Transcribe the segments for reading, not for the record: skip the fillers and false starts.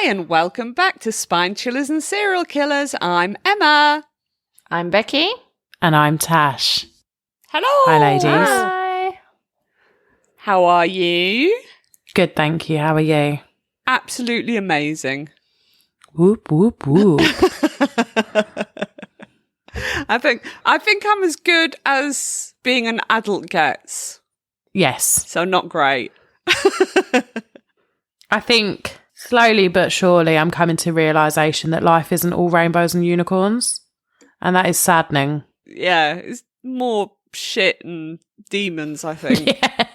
Hi, and welcome back to Spine Chillers and Serial Killers. I'm Emma. I'm Becky. And I'm Tash. Hello. Hi, ladies. Hi. How are you? Good, thank you. How are you? Absolutely amazing. Whoop, whoop, whoop. I think I'm as good as being an adult gets. Yes. So not great. I think slowly but surely I'm coming to realisation that life isn't all rainbows and unicorns. And that is saddening. Yeah, it's more shit and demons, I think. Yeah.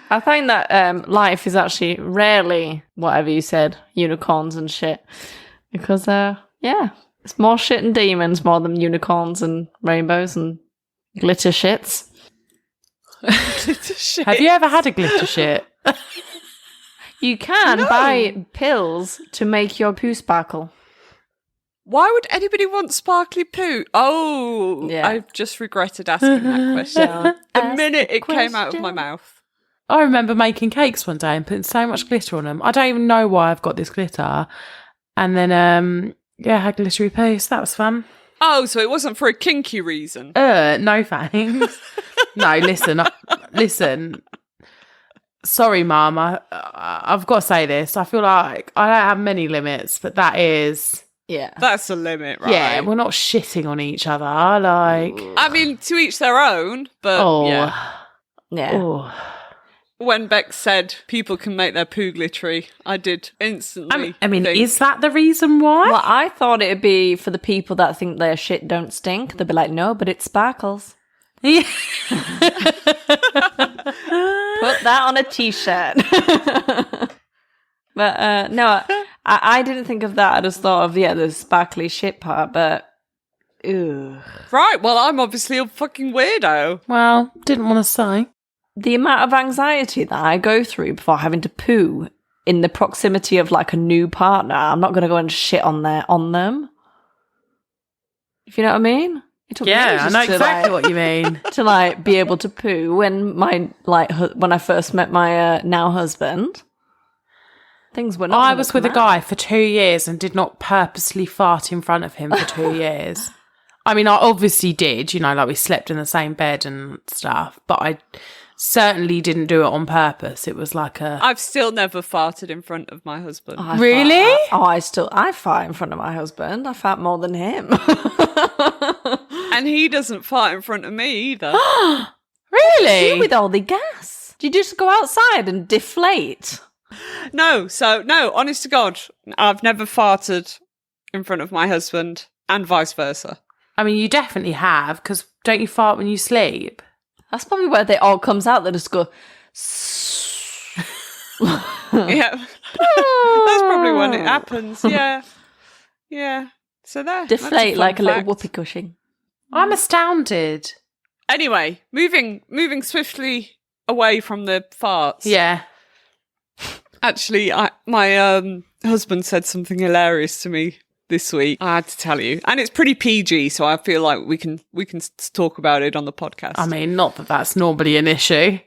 I find that life is actually rarely, whatever you said, unicorns and shit. Because, it's more shit and demons more than unicorns and rainbows and glitter shits. Glitter shit. Have you ever had a glitter shit? You can buy pills to make your poo sparkle. Why would anybody want sparkly poo? Oh, Yeah. I've just regretted asking that question. The minute it came out of my mouth. I remember making cakes one day and putting so much glitter on them. I don't even know why I've got this glitter. And then, I had glittery poo, so that was fun. Oh, so it wasn't for a kinky reason? No thanks. No, listen. Sorry, Mum. I've got to say this. I feel like I don't have many limits, but that is... Yeah. That's a limit, right? Yeah, we're not shitting on each other. Like... I mean, to each their own, but yeah. Oh. When Beck said people can make their poo glittery, I did instantly think, is that the reason why? Well, I thought it'd be for the people that think their shit don't stink. They'd be like, no, but it sparkles. Yeah. Put that on a t-shirt. But no, I didn't think of that. I just thought of, the sparkly shit part, but ew. Right, well, I'm obviously a fucking weirdo. Well, didn't want to say. The amount of anxiety that I go through before having to poo in the proximity of like a new partner, I'm not going to go and shit on them. If you know what I mean? It took me Yeah, I ages know to, exactly what you mean. to be able to poo when when I first met my now husband. Things were not. I was with a guy for 2 years and did not purposely fart in front of him for 2 years. I mean, I obviously did, we slept in the same bed and stuff, but I certainly didn't do it on purpose. It was like I've still never farted in front of my husband. Really? I fart in front of my husband. I fart more than him. And he doesn't fart in front of me either. Really? You with all the gas? Do you just go outside and deflate? No, honest to God, I've never farted in front of my husband and vice versa. I mean, you definitely have, because don't you fart when you sleep? That's probably where they all comes out. They just go. Yeah. That's probably when it happens. Yeah. Yeah. So there. Deflate like a little fact. whoopee cushion. I'm astounded. Anyway, moving swiftly away from the farts. Yeah. Actually, my husband said something hilarious to me this week. I had to tell you, and it's pretty PG, so I feel like we can talk about it on the podcast. I mean, not that that's normally an issue.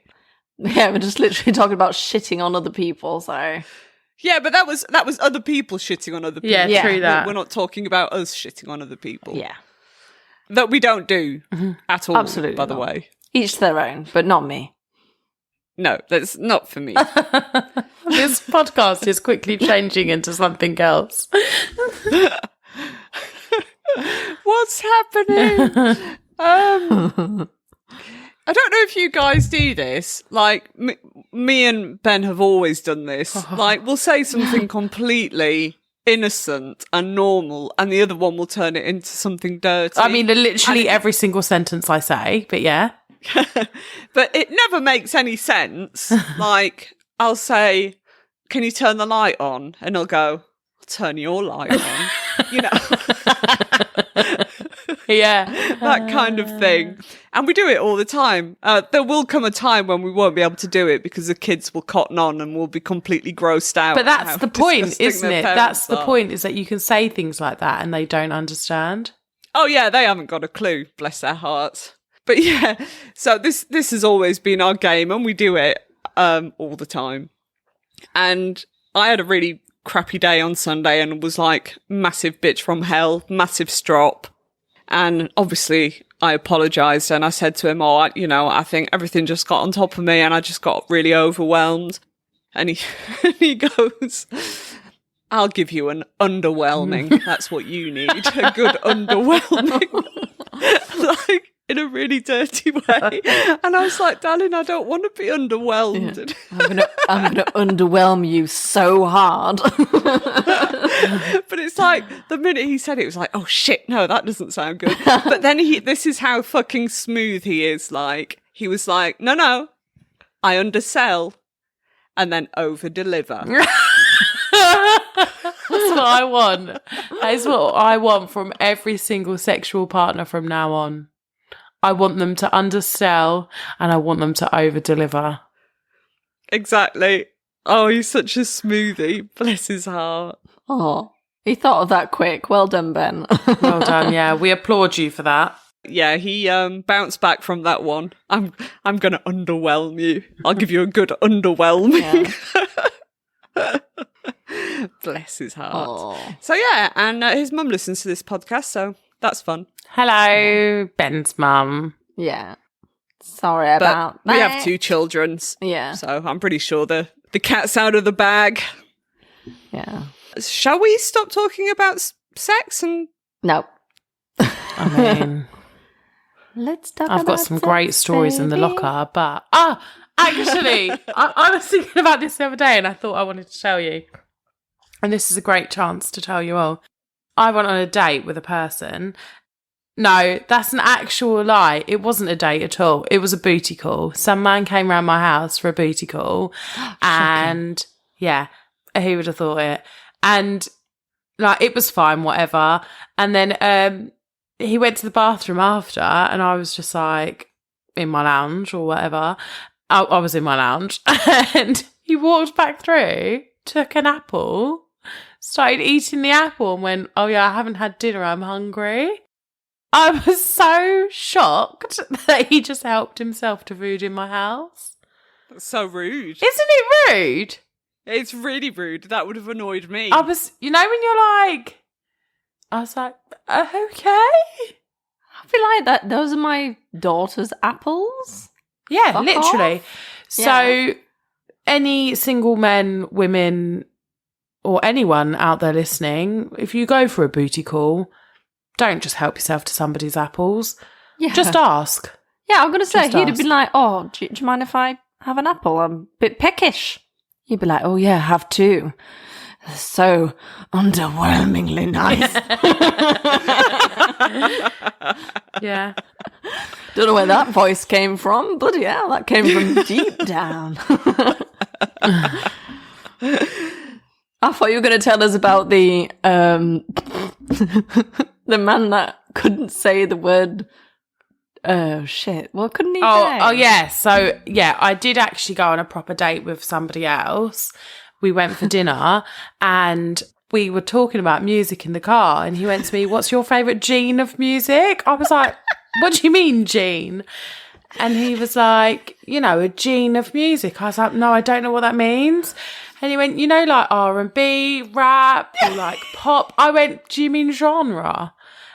Yeah, we're just literally talking about shitting on other people. So yeah, but that was other people shitting on other people. Yeah, true that. We're not talking about us shitting on other people. yeah, That we don't do at all. Absolutely by the not. way. each their own, but not me. No, that's not for me. This podcast is quickly changing into something else. What's happening? I don't know if you guys do this. Like, me and Ben have always done this. Like, we'll say something completely innocent and normal, and the other one will turn it into something dirty. I mean, literally every single sentence I say, but yeah. But it never makes any sense. Like, I'll say, can you turn the light on? And he'll go, I'll turn your light on. You know? Yeah. That kind of thing. And we do it all the time. There will come a time when we won't be able to do it because the kids will cotton on and we'll be completely grossed out. But that's the point, isn't it? That's the are. point, is that you can say things like that and they don't understand. Oh, yeah, they haven't got a clue, bless their hearts. But yeah, so this has always been our game and we do it all the time. And I had a really crappy day on Sunday and was like, massive bitch from hell, massive strop. And obviously I apologised and I said to him, I think everything just got on top of me and I just got really overwhelmed. And he goes, I'll give you an underwhelming. That's what you need. A good underwhelming. Like, in a really dirty way. And I was like, darling, I don't want to be underwhelmed. Yeah. I'm gonna underwhelm you so hard. But it's like, the minute he said it, it was like, oh shit, no, that doesn't sound good. But then this is how fucking smooth he is. Like, he was like, no, I undersell and then over deliver. That's what I want. That is what I want from every single sexual partner from now on. I want them to undersell and I want them to over-deliver. Exactly. Oh, he's such a smoothie. Bless his heart. Oh, he thought of that quick. Well done, Ben. Well done, yeah. We applaud you for that. Yeah, he bounced back from that one. I'm going to underwhelm you. I'll give you a good underwhelming. Yeah. Bless his heart. Oh. So yeah, and his mum listens to this podcast, so that's fun. Hello, Ben's mum. Yeah. Sorry about that. We have 2 children. Yeah. So I'm pretty sure the cat's out of the bag. Yeah. Shall we stop talking about sex and... No. I mean, Let's talk I've got some great stories in the locker, but... actually, I was thinking about this the other day and I thought I wanted to tell you. And this is a great chance to tell you all. I went on a date with a person. No, that's an actual lie. It wasn't a date at all. It was a booty call. Some man came round my house for a booty call. And yeah, who would have thought it? And like, it was fine, whatever. And then he went to the bathroom after and I was just like in my lounge or whatever. I was in my lounge and he walked back through, took an apple, started eating the apple and went, oh yeah, I haven't had dinner, I'm hungry. I was so shocked that he just helped himself to food in my house. That's so rude. Isn't it rude? It's really rude. That would have annoyed me. I was, when you're like, I was like, okay. I feel like that. Those are my daughter's apples. Yeah, Fuck literally. off. So Yeah. any single men, women, or anyone out there listening, if you go for a booty call, don't just help yourself to somebody's apples. Yeah. Just ask. Yeah, I'm going to say, Just he'd have ask. been like, oh, do you mind if I have an apple? I'm a bit peckish. He'd be like, oh yeah, have 2. So underwhelmingly nice. Yeah. Don't know where that voice came from. Bloody hell, that came from deep down. I thought you were going to tell us about the the man that couldn't say the word. Oh shit! What couldn't he say? Oh yeah. So yeah, I did actually go on a proper date with somebody else. We went for dinner and we were talking about music in the car. And he went to me, "What's your favourite gene of music?" I was like, "What do you mean, gene?" And he was like, a gene of music. I was like, "No, I don't know what that means." And he went, like R&B, rap, or like pop. I went, "Do you mean genre?"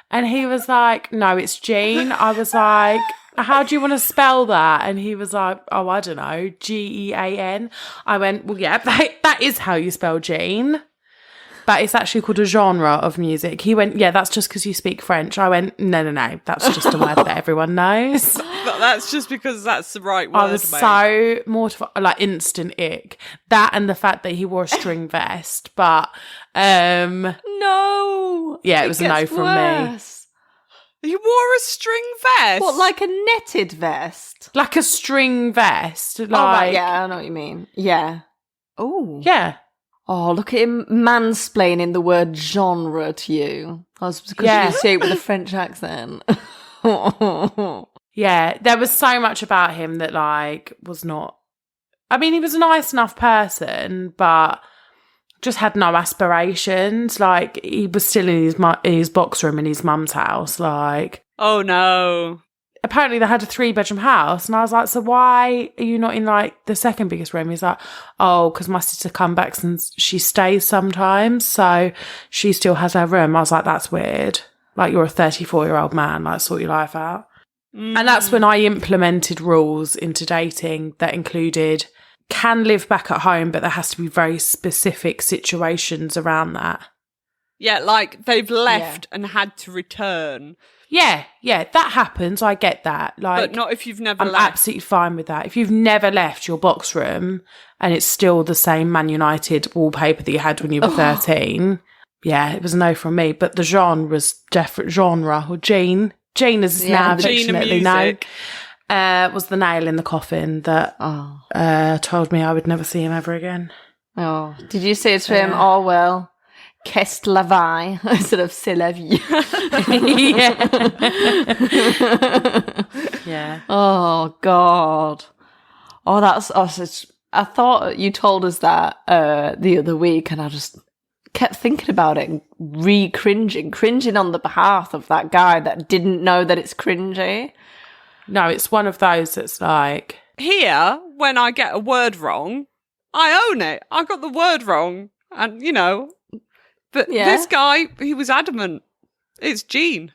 And he was like, "No, it's Gene." I was like, "How do you want to spell that?" And he was like, "Oh, I don't know, Gean." I went, "Well, yeah, that is how you spell Gene. But it's actually called a genre of music." He went, "Yeah, that's just because you speak French." I went, No, that's just a word that everyone knows. But that's just because that's the right word. I was so mortified, like instant ick. That and the fact that he wore a string vest. But, No. yeah, it was a no gets from me. worse. You wore a string vest. What, like a netted vest? Like a string vest. Like, Oh, right, yeah, I know what you mean. Yeah. Oh. Yeah. Oh, look at him mansplaining the word genre to you. That's because Yeah. you say it with a French accent. Yeah, there was so much about him that, like, was not... I mean, he was a nice enough person, but just had no aspirations. Like, he was still in his box room in his mum's house, like... Oh no. apparently they had a 3-bedroom house. And I was like, so why are you not in like the second biggest room? He's like, oh, because my sister comes back and she stays sometimes. So she still has her room. I was like, that's weird. Like, you're a 34-year-old man, like, sort your life out. And that's when I implemented rules into dating that included can live back at home, but there has to be very specific situations around that. Yeah, like they've left and had to return. Yeah, that happens. I get that. Like, But not if you've never I'm left. absolutely fine with that. If you've never left your box room and it's still the same Man United wallpaper that you had when you were 13, yeah, it was a no from me. But the genre was different. Genre or Gene as it's now affectionately known, was the nail in the coffin that told me I would never see him ever again. Oh, did you say to him, oh, well, qu'est la vie instead of c'est la vie? Yeah. Oh, God. Oh, that's us. I thought you told us that the other week, and I just kept thinking about it and cringing on the behalf of that guy that didn't know that it's cringy. No, it's one of those that's like... Here, when I get a word wrong, I own it. I got the word wrong. And, you know, but this guy, he was adamant. It's Gene.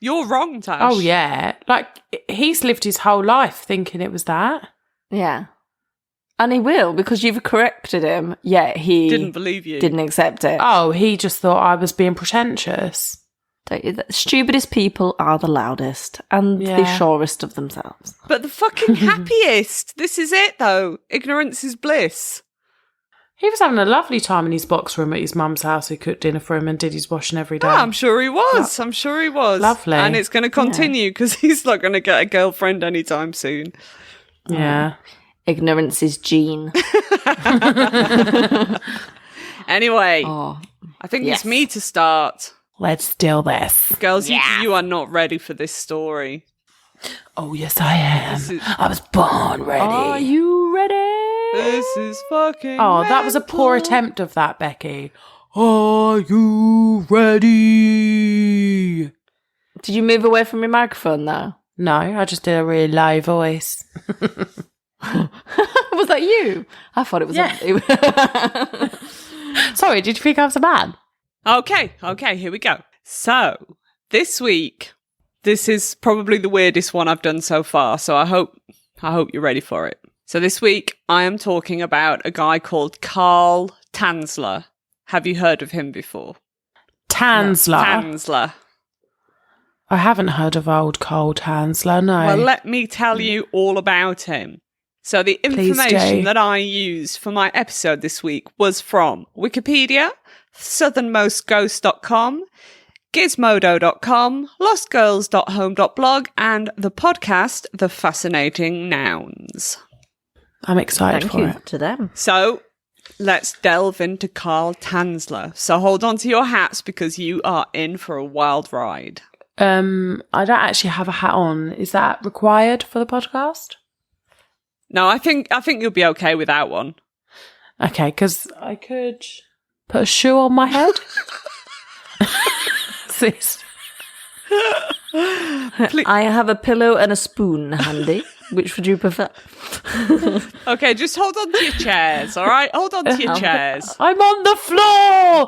You're wrong, Tash. Oh, yeah. Like, he's lived his whole life thinking it was that. Yeah. And he will, because you've corrected him, yet he didn't believe you. Didn't accept it. Oh, he just thought I was being pretentious. Don't you? The stupidest people are the loudest and the surest of themselves. But the fucking happiest. This is it, though. Ignorance is bliss. He was having a lovely time in his box room at his mum's house. He cooked dinner for him and did his washing every day. Oh, I'm sure he was. I'm sure he was. Lovely. And it's going to continue because he's not going to get a girlfriend anytime soon. Yeah. Ignorance is Gene. Anyway, I think it's me to start. Let's do this. Girls, you are not ready for this story. Oh, yes, I am. I was born ready. Are you ready? This is fucking that was a poor attempt of that, Becky. Are you ready? Did you move away from your microphone, though? No, I just did a really low voice. Was that you? I thought it was. Sorry, did you think I was a man? Okay, here we go. So, this week, this is probably the weirdest one I've done so far, so I hope you're ready for it. So this week, I am talking about a guy called Carl Tanzler. Have you heard of him before? Tanzler? Tanzler. I haven't heard of old Carl Tanzler, no. Well, let me tell you all about him. So the information that I used for my episode this week was from Wikipedia, southernmostghost.com, gizmodo.com, lostgirls.home.blog, and the podcast, The Fascinating Nouns. I'm excited Thank for you it. to them. So let's delve into Carl Tanzler. So hold on to your hats because you are in for a wild ride. I don't actually have a hat on. Is that required for the podcast? No, I think you'll be okay without one. Okay, because I could put a shoe on my head. I have a pillow and a spoon handy. Which would you prefer? Okay, just hold on to your chairs, all right? Hold on to your chairs. I'm on the floor!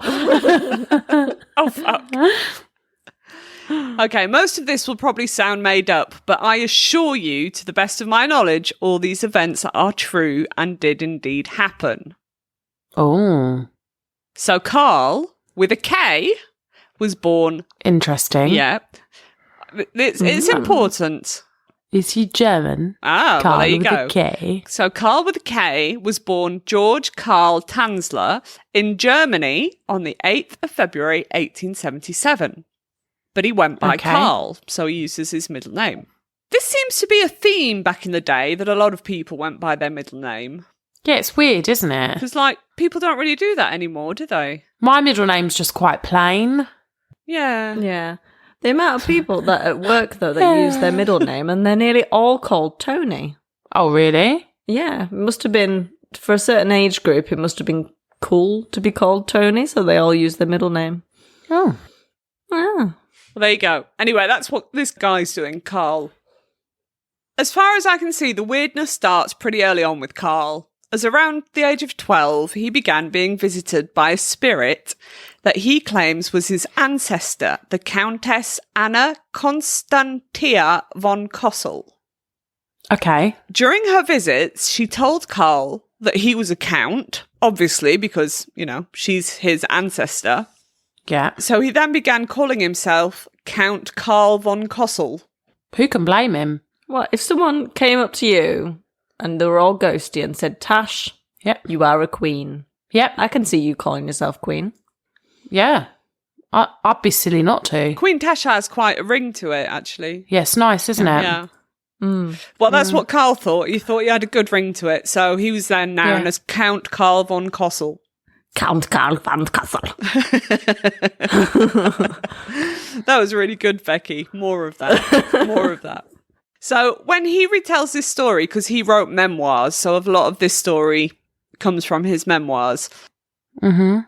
Oh, fuck. Okay, most of this will probably sound made up, but I assure you, to the best of my knowledge, all these events are true and did indeed happen. Oh. So Carl, with a K, was born... Interesting. Yeah. It's important. Is he German? Carl well, there you go. With a K. So Carl with a K was born George Karl Tanzler in Germany on the 8th of February 1877. But he went by Carl, so he uses his middle name. This seems to be a theme back in the day that a lot of people went by their middle name. Yeah, it's weird, isn't it? Because, people don't really do that anymore, do they? My middle name's just quite plain. Yeah. Yeah. The amount of people that at work, though, that use their middle name, and they're nearly all called Tony. Oh, really? Yeah. It must have been, for a certain age group, it must have been cool to be called Tony, so they all use their middle name. Oh. Yeah. Well, there you go. Anyway, that's what this guy's doing, Carl. As far as I can see, the weirdness starts pretty early on with Carl, as around the age of 12, he began being visited by a spirit that he claims was his ancestor, the Countess Anna Constantia von Cosel. Okay. During her visits, she told Carl that he was a count, obviously, because, you know, she's his ancestor. Yeah. So he then began calling himself Count Karl von Cosel. Who can blame him? Well, if someone came up to you and they were all ghosty and said, Tash, Yep. you are a queen. Yep. I can see you calling yourself queen. Yeah. I'd be silly not to. Queen Tash has quite a ring to it, actually. Yes, nice, isn't it? Yeah. Mm. Well, that's what Carl thought. He thought he had a good ring to it. So he was then known as Count Karl von Cosel. Count Karl von Cosel. That was really good, Becky. More of that. More of that. So when he retells this story, because he wrote memoirs, so a lot of this story comes from his memoirs. Mm-hmm.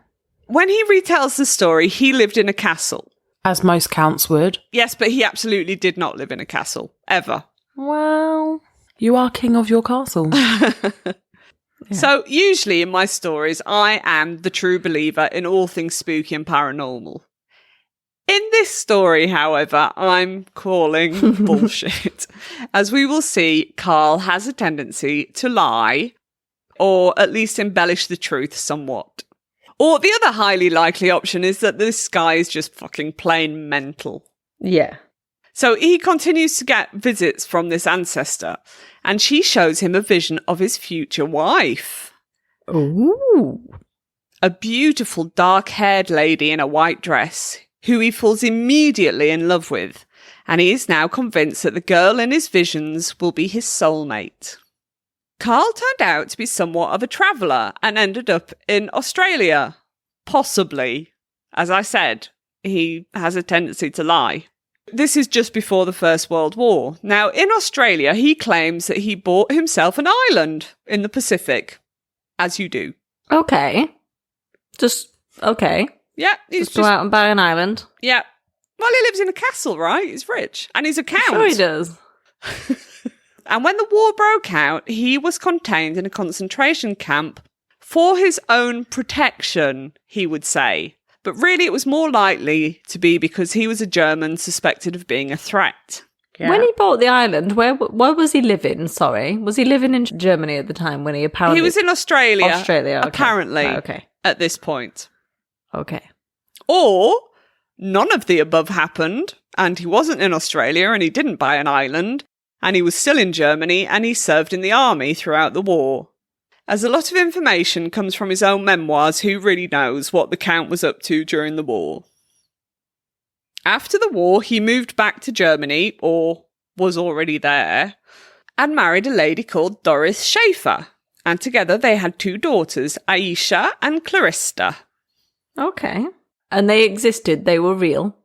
When he retells the story, he lived in a castle. As most counts would. Yes, but he absolutely did not live in a castle. Ever. Well, you are king of your castle. So usually in my stories, I am the true believer in all things spooky and paranormal. In this story, however, I'm calling bullshit. As we will see, Carl has a tendency to lie, or at least embellish the truth somewhat. Or the other highly likely option is that this guy is just fucking plain mental. Yeah. So he continues to get visits from this ancestor, and she shows him a vision of his future wife. Ooh. A beautiful dark-haired lady in a white dress, who he falls immediately in love with, and he is now convinced that the girl in his visions will be his soulmate. Carl turned out to be somewhat of a traveller and ended up in Australia. Possibly. As I said, he has a tendency to lie. This is just before the First World War. Now, in Australia, he claims that he bought himself an island in the Pacific. As you do. Okay. Okay. Yeah, he's Just go out and buy an island. Yeah. Well, he lives in a castle, right? He's rich. And he's a count. Sure he does. And when the war broke out, he was contained in a concentration camp for his own protection, he would say. But really, it was more likely to be because he was a German suspected of being a threat. Yeah. When he bought the island, where was he living? Sorry. Was he living in Germany at the time when he apparently... He was in Australia. Australia, okay. Apparently, Right, okay. at this point. Okay. Or none of the above happened, and he wasn't in Australia, and he didn't buy an island, and he was still in Germany, and he served in the army throughout the war. As a lot of information comes from his own memoirs, who really knows what the Count was up to during the war. After the war, he moved back to Germany, or was already there, and married a lady called Doris Schaefer, and together they had 2 daughters, Aisha and Clarissa. Okay. And they existed. They were real.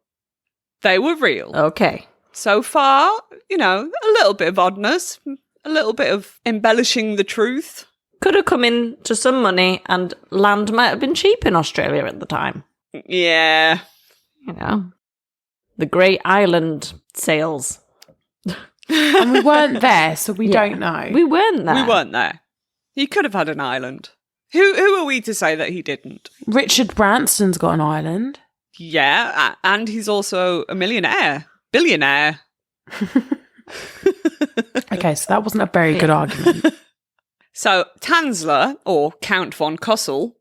They were real. Okay. So far, you know, a little bit of oddness, a little bit of embellishing the truth. Could have come in to some money, and land might have been cheap in Australia at the time. Yeah. You know, the Great Island sales. And we weren't there, so we Yeah. don't know. We weren't there. We weren't there. He could have had an island. Who are we to say that he didn't? Richard Branson's got an island. Yeah, and he's also a millionaire. Billionaire. Okay, so that wasn't a very good argument. So Tanzler, or Count von Cosel,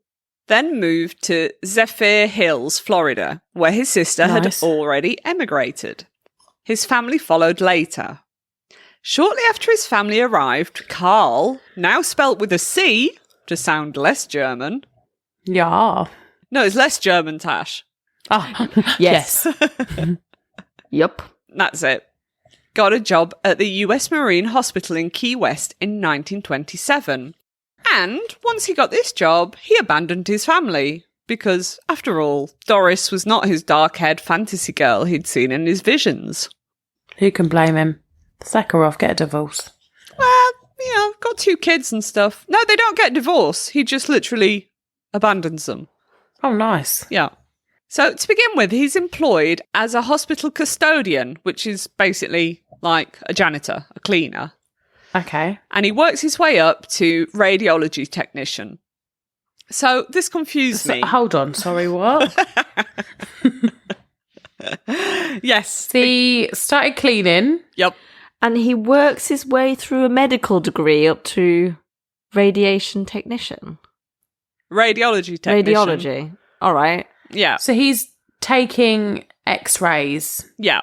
then moved to Zephyr Hills, Florida, where his sister Nice. had already emigrated. His family followed later. Shortly after his family arrived, Carl, now spelt with a C, to sound less German. Yeah. No, it's less German, Tash. Oh, Yes. Yup. That's it. Got a job at the US Marine Hospital in Key West in 1927. And once he got this job, he abandoned his family. Because, after all, Doris was not his dark-haired fantasy girl he'd seen in his visions. Who can blame him? Sack her off, get a divorce. Well, you know, got 2 kids and stuff. No, they don't get divorced. He just literally abandons them. Oh, nice. Yeah. So, to begin with, he's employed as a hospital custodian, which is basically like a janitor, a cleaner. Okay. And he works his way up to radiology technician. So this confused me. Hold on. Sorry, what? Yes. He started cleaning. Yep. And he works his way through a medical degree up to radiation technician. Radiology technician. Radiology. All right. Yeah. So he's taking x-rays Yeah.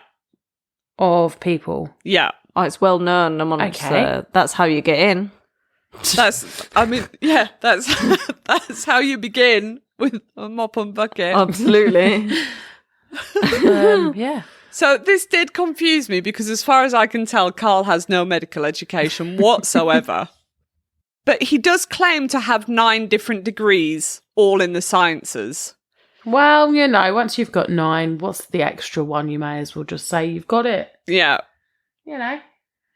of people. Yeah. Oh, it's well known amongst, Okay. that's how you get in. That's how you begin with a mop and bucket. Absolutely. Yeah. So this did confuse me because as far as I can tell, Carl has no medical education whatsoever. But he does claim to have 9 different degrees, all in the sciences. Well, you know, once you've got 9, what's the extra one? You may as well just say you've got it. Yeah. You know,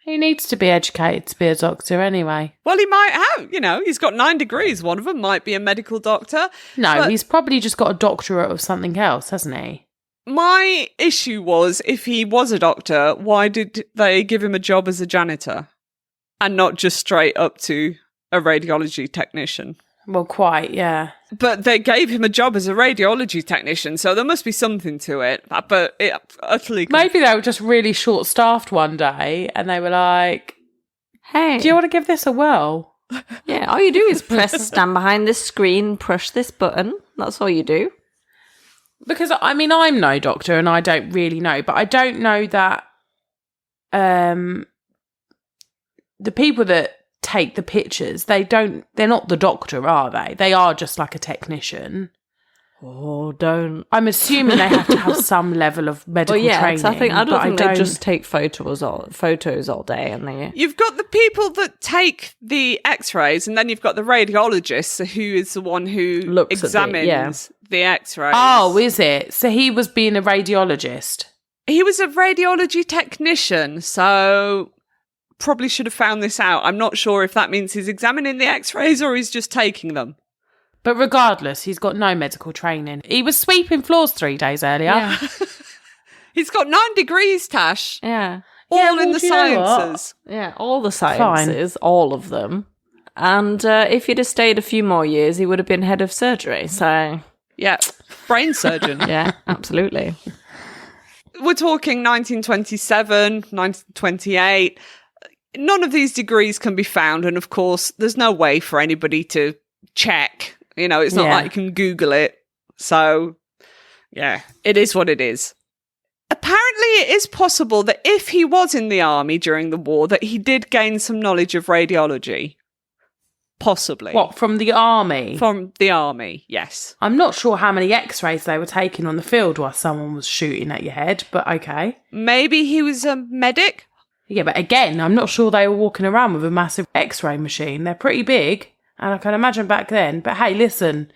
he needs to be educated to be a doctor anyway. Well, he might have, he's got 9 degrees. One of them might be a medical doctor. No, but he's probably just got a doctorate of something else, hasn't he? my issue was, if he was a doctor, why did they give him a job as a janitor and not just straight up to a radiology technician? Well, quite, yeah. But they gave him a job as a radiology technician, so there must be something to it. But it utterly... Maybe they were just really short-staffed one day and they were like, Hey. do you want to give this a whirl? Yeah, all you do is stand behind this screen, push this button. That's all you do. Because, I mean, I'm no doctor and I don't really know, but I don't know that the people that take the pictures, they're not the doctor, are they? They are just like a technician. Oh, don't. I'm assuming they have to have some level of medical training. 'Cause I don't think they don't just take photos all day and they... You've got the people that take the x-rays, and then you've got the radiologist, who is the one who Looks at examines the x-rays. Oh, is it? So he was being a radiologist. He was a radiology technician, so probably should have found this out. I'm not sure if that means he's examining the x-rays or he's just taking them. But regardless, he's got no medical training. He was sweeping floors 3 days earlier. Yeah. He's got 9 degrees, Tash. Yeah. All in well, the do you know what? sciences. Yeah, all the sciences, all of them. And if he'd have stayed a few more years, he would have been head of surgery. So, Yeah, brain surgeon. yeah, absolutely. We're talking 1927, 1928. None of these degrees can be found. And of course, there's no way for anybody to check. It's not Yeah. like you can Google it. So, yeah, it is what it is. Apparently, it is possible that if he was in the army during the war, that he did gain some knowledge of radiology. Possibly. What, from the army? From the army, yes. I'm not sure how many x-rays they were taking on the field while someone was shooting at your head, but okay. Maybe he was a medic? Yeah, but again, I'm not sure they were walking around with a massive x-ray machine. They're pretty big, and I can imagine back then. But hey, listen,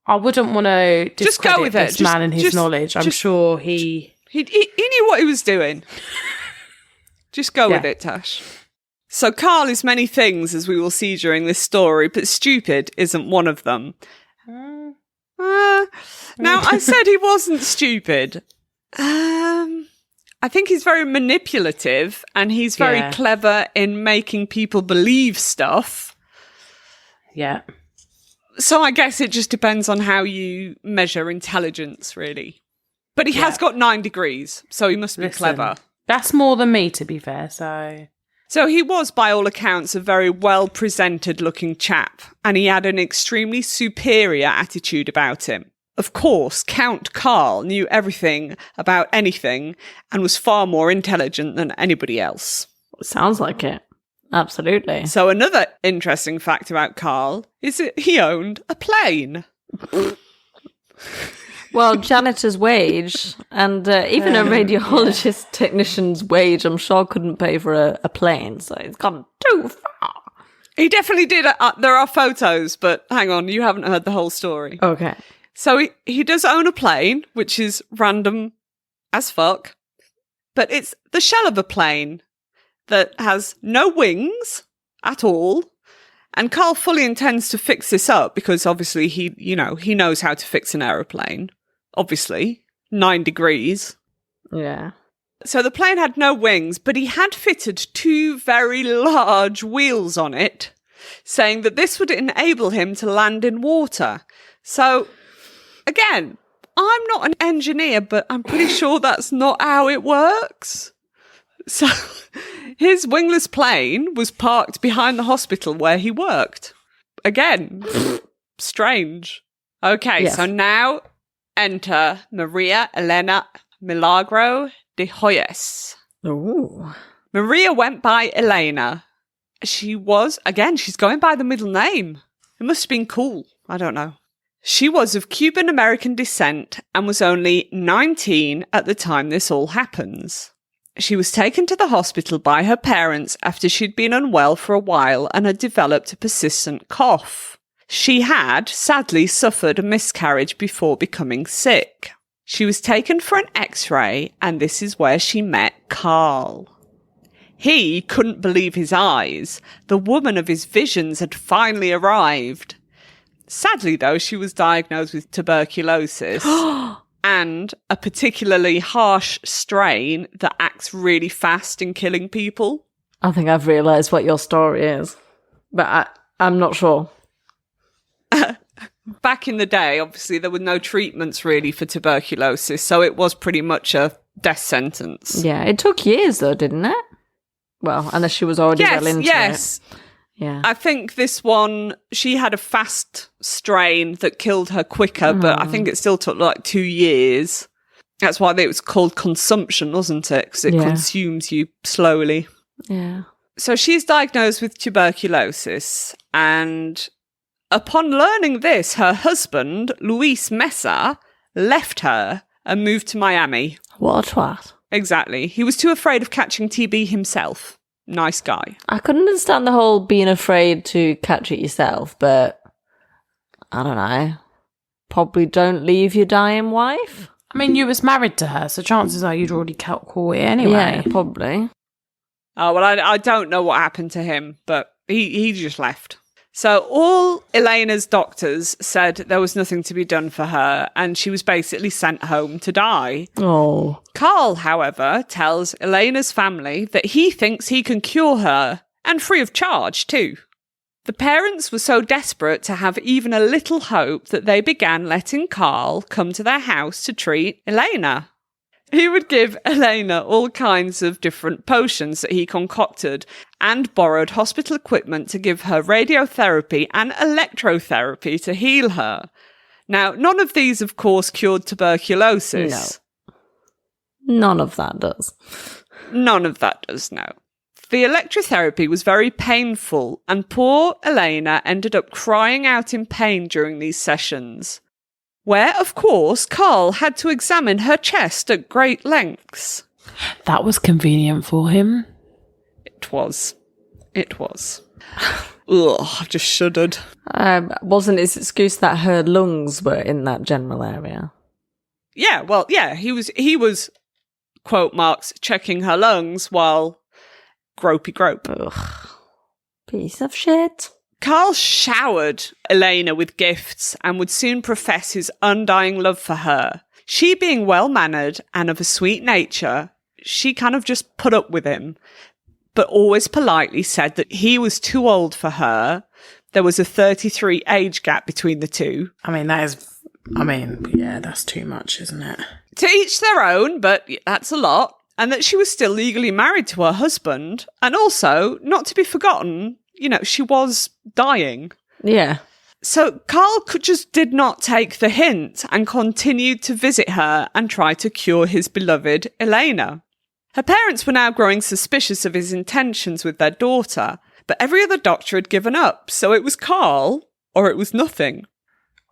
I wouldn't want to Just go discredit with it. this man and his knowledge. I'm sure He knew what he was doing. Just go with Yeah. it, Tash. So Carl is many things, as we will see during this story, but stupid isn't one of them. Now, I said he wasn't stupid. I think he's very manipulative, and he's very Yeah. clever in making people believe stuff. Yeah. So I guess it just depends on how you measure intelligence, really. But he has got 9 degrees, so he must be Listen, clever. That's more than me, to be fair, so... So he was, by all accounts, a very well-presented looking chap, and he had an extremely superior attitude about him. Of course, Count Karl knew everything about anything and was far more intelligent than anybody else. Sounds like it. Absolutely. So another interesting fact about Karl is that he owned a plane. Well, janitor's wage and even a radiologist technician's wage, I'm sure, couldn't pay for a plane. So it's gone too far. He definitely did. There are photos, but hang on, you haven't heard the whole story. Okay. So he does own a plane, which is random as fuck, but it's the shell of a plane that has no wings at all. And Carl fully intends to fix this up because obviously he knows how to fix an aeroplane. Obviously, 9 degrees. Yeah. So the plane had no wings, but he had fitted 2 very large wheels on it, saying that this would enable him to land in water. So, again, I'm not an engineer, but I'm pretty sure that's not how it works. So, his wingless plane was parked behind the hospital where he worked. Again, strange. Okay, Yes. So now enter Maria Elena Milagro de Hoyes. Ooh. Maria went by Elena. She's going by the middle name. It must have been cool. I don't know. She was of Cuban-American descent and was only 19 at the time this all happens. She was taken to the hospital by her parents after she'd been unwell for a while and had developed a persistent cough. She had, sadly, suffered a miscarriage before becoming sick. She was taken for an X-ray, and this is where she met Carl. He couldn't believe his eyes. The woman of his visions had finally arrived. Sadly, though, she was diagnosed with tuberculosis and a particularly harsh strain that acts really fast in killing people. I think I've realised what your story is, but I'm not sure. Back in the day, obviously, there were no treatments really for tuberculosis, so it was pretty much a death sentence. Yeah, it took years though, didn't it? Well, unless she was already well into it. Yeah. I think this one, she had a fast strain that killed her quicker, but I think it still took like 2 years. That's why it was called consumption, wasn't it? Because it consumes you slowly. Yeah. So she's diagnosed with tuberculosis, and upon learning this, her husband, Luis Mesa, left her and moved to Miami. What a twat. Exactly. He was too afraid of catching TB himself. Nice guy. I couldn't understand the whole being afraid to catch it yourself, but I don't know. Probably don't leave your dying wife. I mean, you was married to her, so chances are you'd already caught it anyway. Yeah, probably. Oh, well, I don't know what happened to him, but he just left. So all Elena's doctors said there was nothing to be done for her, and she was basically sent home to die. Oh. Carl, however, tells Elena's family that he thinks he can cure her, and free of charge, too. The parents were so desperate to have even a little hope that they began letting Carl come to their house to treat Elena. He would give Elena all kinds of different potions that he concocted and borrowed hospital equipment to give her radiotherapy and electrotherapy to heal her. Now, none of these, of course, cured tuberculosis. No. None of that does. None of that does, no. The electrotherapy was very painful, and poor Elena ended up crying out in pain during these sessions, where, of course, Carl had to examine her chest at great lengths. That was convenient for him. It was. Ugh, I've just shuddered. Wasn't his excuse that her lungs were in that general area? Yeah, well, yeah, he was, quote marks, checking her lungs while gropey grope. Ugh. Piece of shit. Carl showered Elena with gifts and would soon profess his undying love for her. She being well-mannered and of a sweet nature, she kind of just put up with him, but always politely said that he was too old for her. There was a 33 age gap between the two. Yeah, that's too much, isn't it? To each their own, but that's a lot. And that she was still legally married to her husband. And also, not to be forgotten, she was dying. Yeah. So Carl did not take the hint and continued to visit her and try to cure his beloved Elena. Her parents were now growing suspicious of his intentions with their daughter, but every other doctor had given up, so it was Carl, or it was nothing.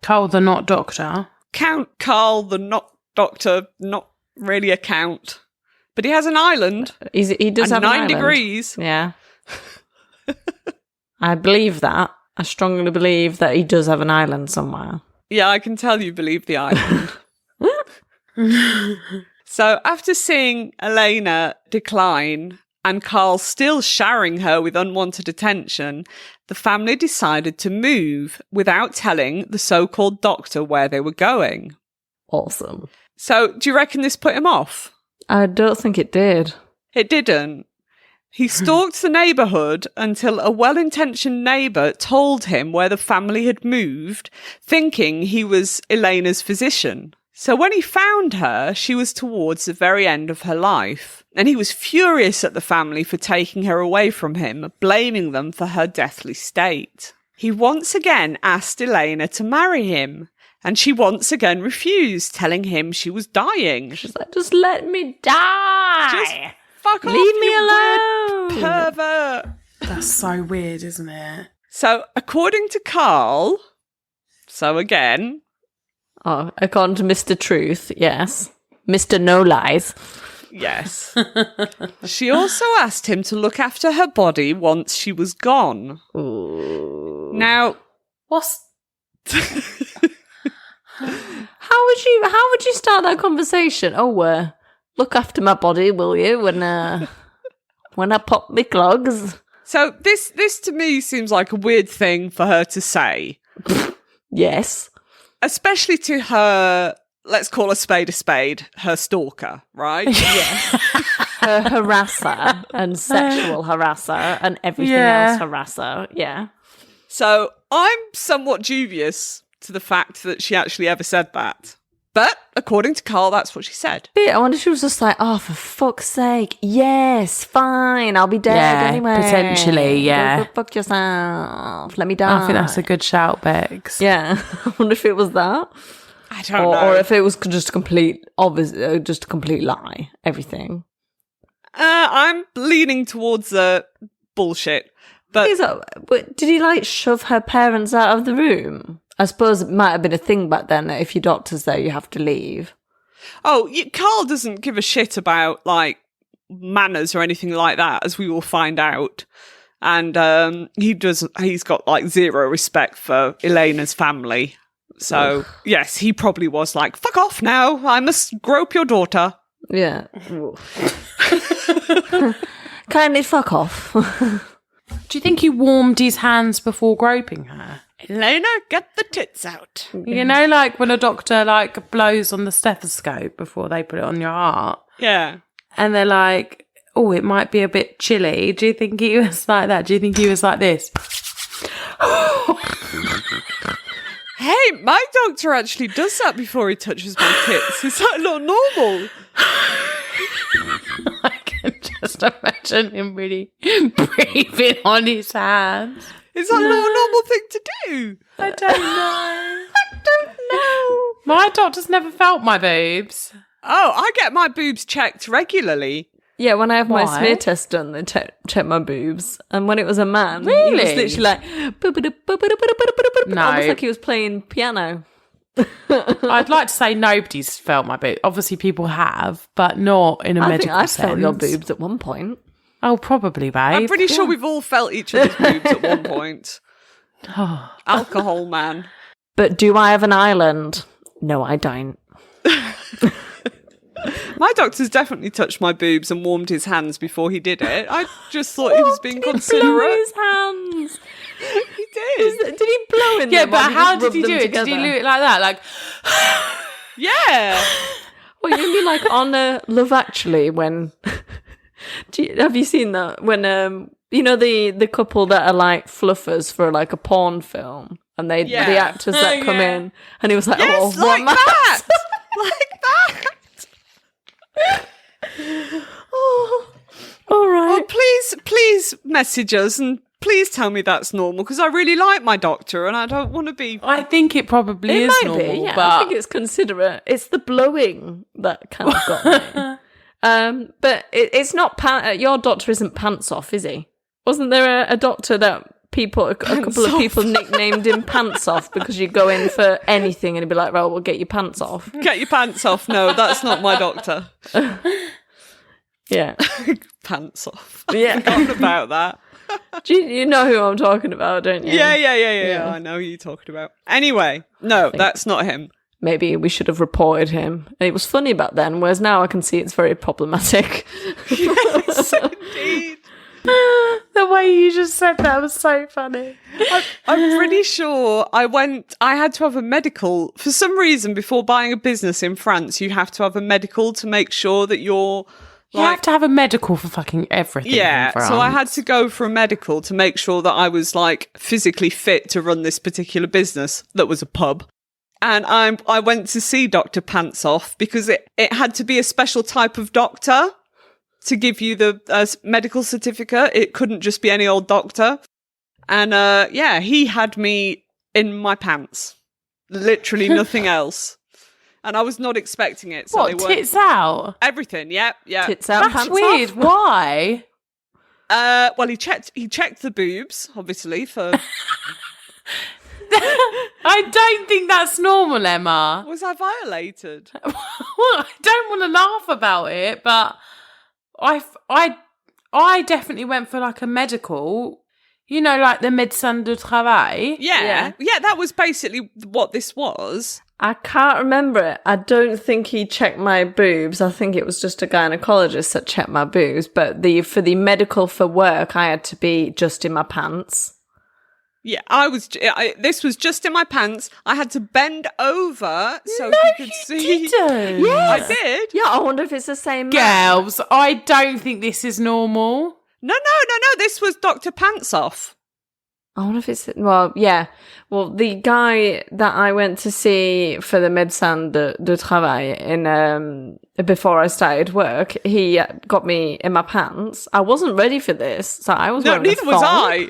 Carl the not doctor. Count Carl the not doctor, not really a count. But he has an island. He does have 9 an island. degrees. Yeah. I believe that. I strongly believe that he does have an island somewhere. Yeah, I can tell you believe the island. So after seeing Elena decline and Carl still showering her with unwanted attention, the family decided to move without telling the so-called doctor where they were going. Awesome. So do you reckon this put him off? I don't think it did. It didn't. He stalked the neighbourhood until a well-intentioned neighbour told him where the family had moved, thinking he was Elena's physician. So when he found her, she was towards the very end of her life, and he was furious at the family for taking her away from him, blaming them for her deathly state. He once again asked Elena to marry him, and she once again refused, telling him she was dying. She's like, just let me die. Just fuck off, Leave me you alone. weird pervert. That's so weird, isn't it? So, according to Carl, so again... Oh, according to Mr. Truth, yes. Mr. No Lies. Yes. She also asked him to look after her body once she was gone. Ooh. Now... What's... How would you start that conversation? Oh, look after my body, will you? When I pop my clogs. So this to me seems like a weird thing for her to say. Yes. Especially to her, let's call a spade, her stalker, right? Yes. Her harasser and sexual harasser and everything else harasser. Yeah. So I'm somewhat dubious to the fact that she actually ever said that. But according to Carl, that's what she said. I wonder if she was just like, oh, for fuck's sake. Yes, fine. I'll be dead anyway. Potentially, yeah. Go fuck yourself. Let me die. I think that's a good shout, Bex. Yeah. I wonder if it was that. I don't know. Or if it was just a complete lie. Everything. I'm leaning towards bullshit. But did he shove her parents out of the room? I suppose it might have been a thing back then that if your doctor's there, you have to leave. Oh, Carl doesn't give a shit about manners or anything like that, as we will find out. And he's got zero respect for Elena's family. So yes, he probably was like, fuck off now, I must grope your daughter. Yeah. Kindly fuck off. Do you think he warmed his hands before groping her? Elena, get the tits out. You know, when a doctor blows on the stethoscope before they put it on your heart. Yeah. And they're like, oh, it might be a bit chilly. Do you think he was like that? Do you think he was like this? Hey, my doctor actually does that before he touches my tits. Is that not normal? I can just imagine him really breathing on his hands. Is that not a normal thing to do? I don't know. I don't know. My doctor's never felt my boobs. Oh, I get my boobs checked regularly. Yeah, when I have my Why? smear test done, they check my boobs. And when it was a man, Really? he was literally almost like he was playing piano. I'd like to say nobody's felt my boobs. Obviously, people have, but not in a medical I've sense. felt your boobs at one point. Oh, probably, babe. I'm pretty sure we've all felt each other's boobs at one point. Alcohol man. But do I have an island? No, I don't. My doctor's definitely touched my boobs and warmed his hands before he did it. I just thought he was being considerate. Blow his hands. He did. Did he blow in Yeah, them? Or but how did rub he them do it? together? Did he do it like that? Yeah. Well, you mean on Love Actually when... have you seen that? When, the couple that are fluffers for a porn film and the actors that come in and he was like, Yes, oh, like what that. Like that. Oh, all right. Oh, please message us and please tell me that's normal because I really like my doctor and I don't want to be... I think it probably It is might normal, be, yeah. but I think it's considerate. It's the blowing that kind of got me. But it's not... your doctor isn't Pants Off, is he? Wasn't there a doctor that a couple of people nicknamed him Pants Off because you go in for anything and he'd be like, well, we'll get your pants off. Get your pants off. No, that's not my doctor. Yeah. Pants off. Yeah. I've forgotten about that. You know who I'm talking about, don't you? Yeah. I know who you're talking about. Anyway, no, that's not him. Maybe we should have reported him. It was funny back then, whereas now I can see it's very problematic. Yes, indeed. The way you just said that was so funny. I'm pretty sure I had to have a medical. For some reason, before buying a business in France, you have to have a medical to make sure that you're... You have to have a medical for fucking everything. Yeah, so I had to go for a medical to make sure that I was like physically fit to run this particular business that was a pub. And I went to see Dr. Pants Off because it had to be a special type of doctor to give you the medical certificate. It couldn't just be any old doctor. And he had me in my pants. Literally nothing else. And I was not expecting it. So what, tits out? Everything, yeah. Tits out, That's pants weird. off? Why? Well, he checked the boobs, obviously, for... I don't think that's normal, Emma. Was I violated? Well, I don't want to laugh about it, but I definitely went for like a medical, you know, like the médecin du travail. Yeah, that was basically what this was. I can't remember it. I don't think he checked my boobs. I think it was just a gynecologist that checked my boobs. But for the medical for work, I had to be just in my pants. Yeah, this was just in my pants. I had to bend over so he could see. Didn't. Yes. I did. Yeah, I wonder if it's the same man. Girls, I don't think this is normal. No. This was Dr. Pants Off. I wonder if it's... Well, yeah. Well, the guy that I went to see for the médecin de travail before I started work, he got me in my pants. I wasn't ready for this, so I was wearing a thong. Neither was I.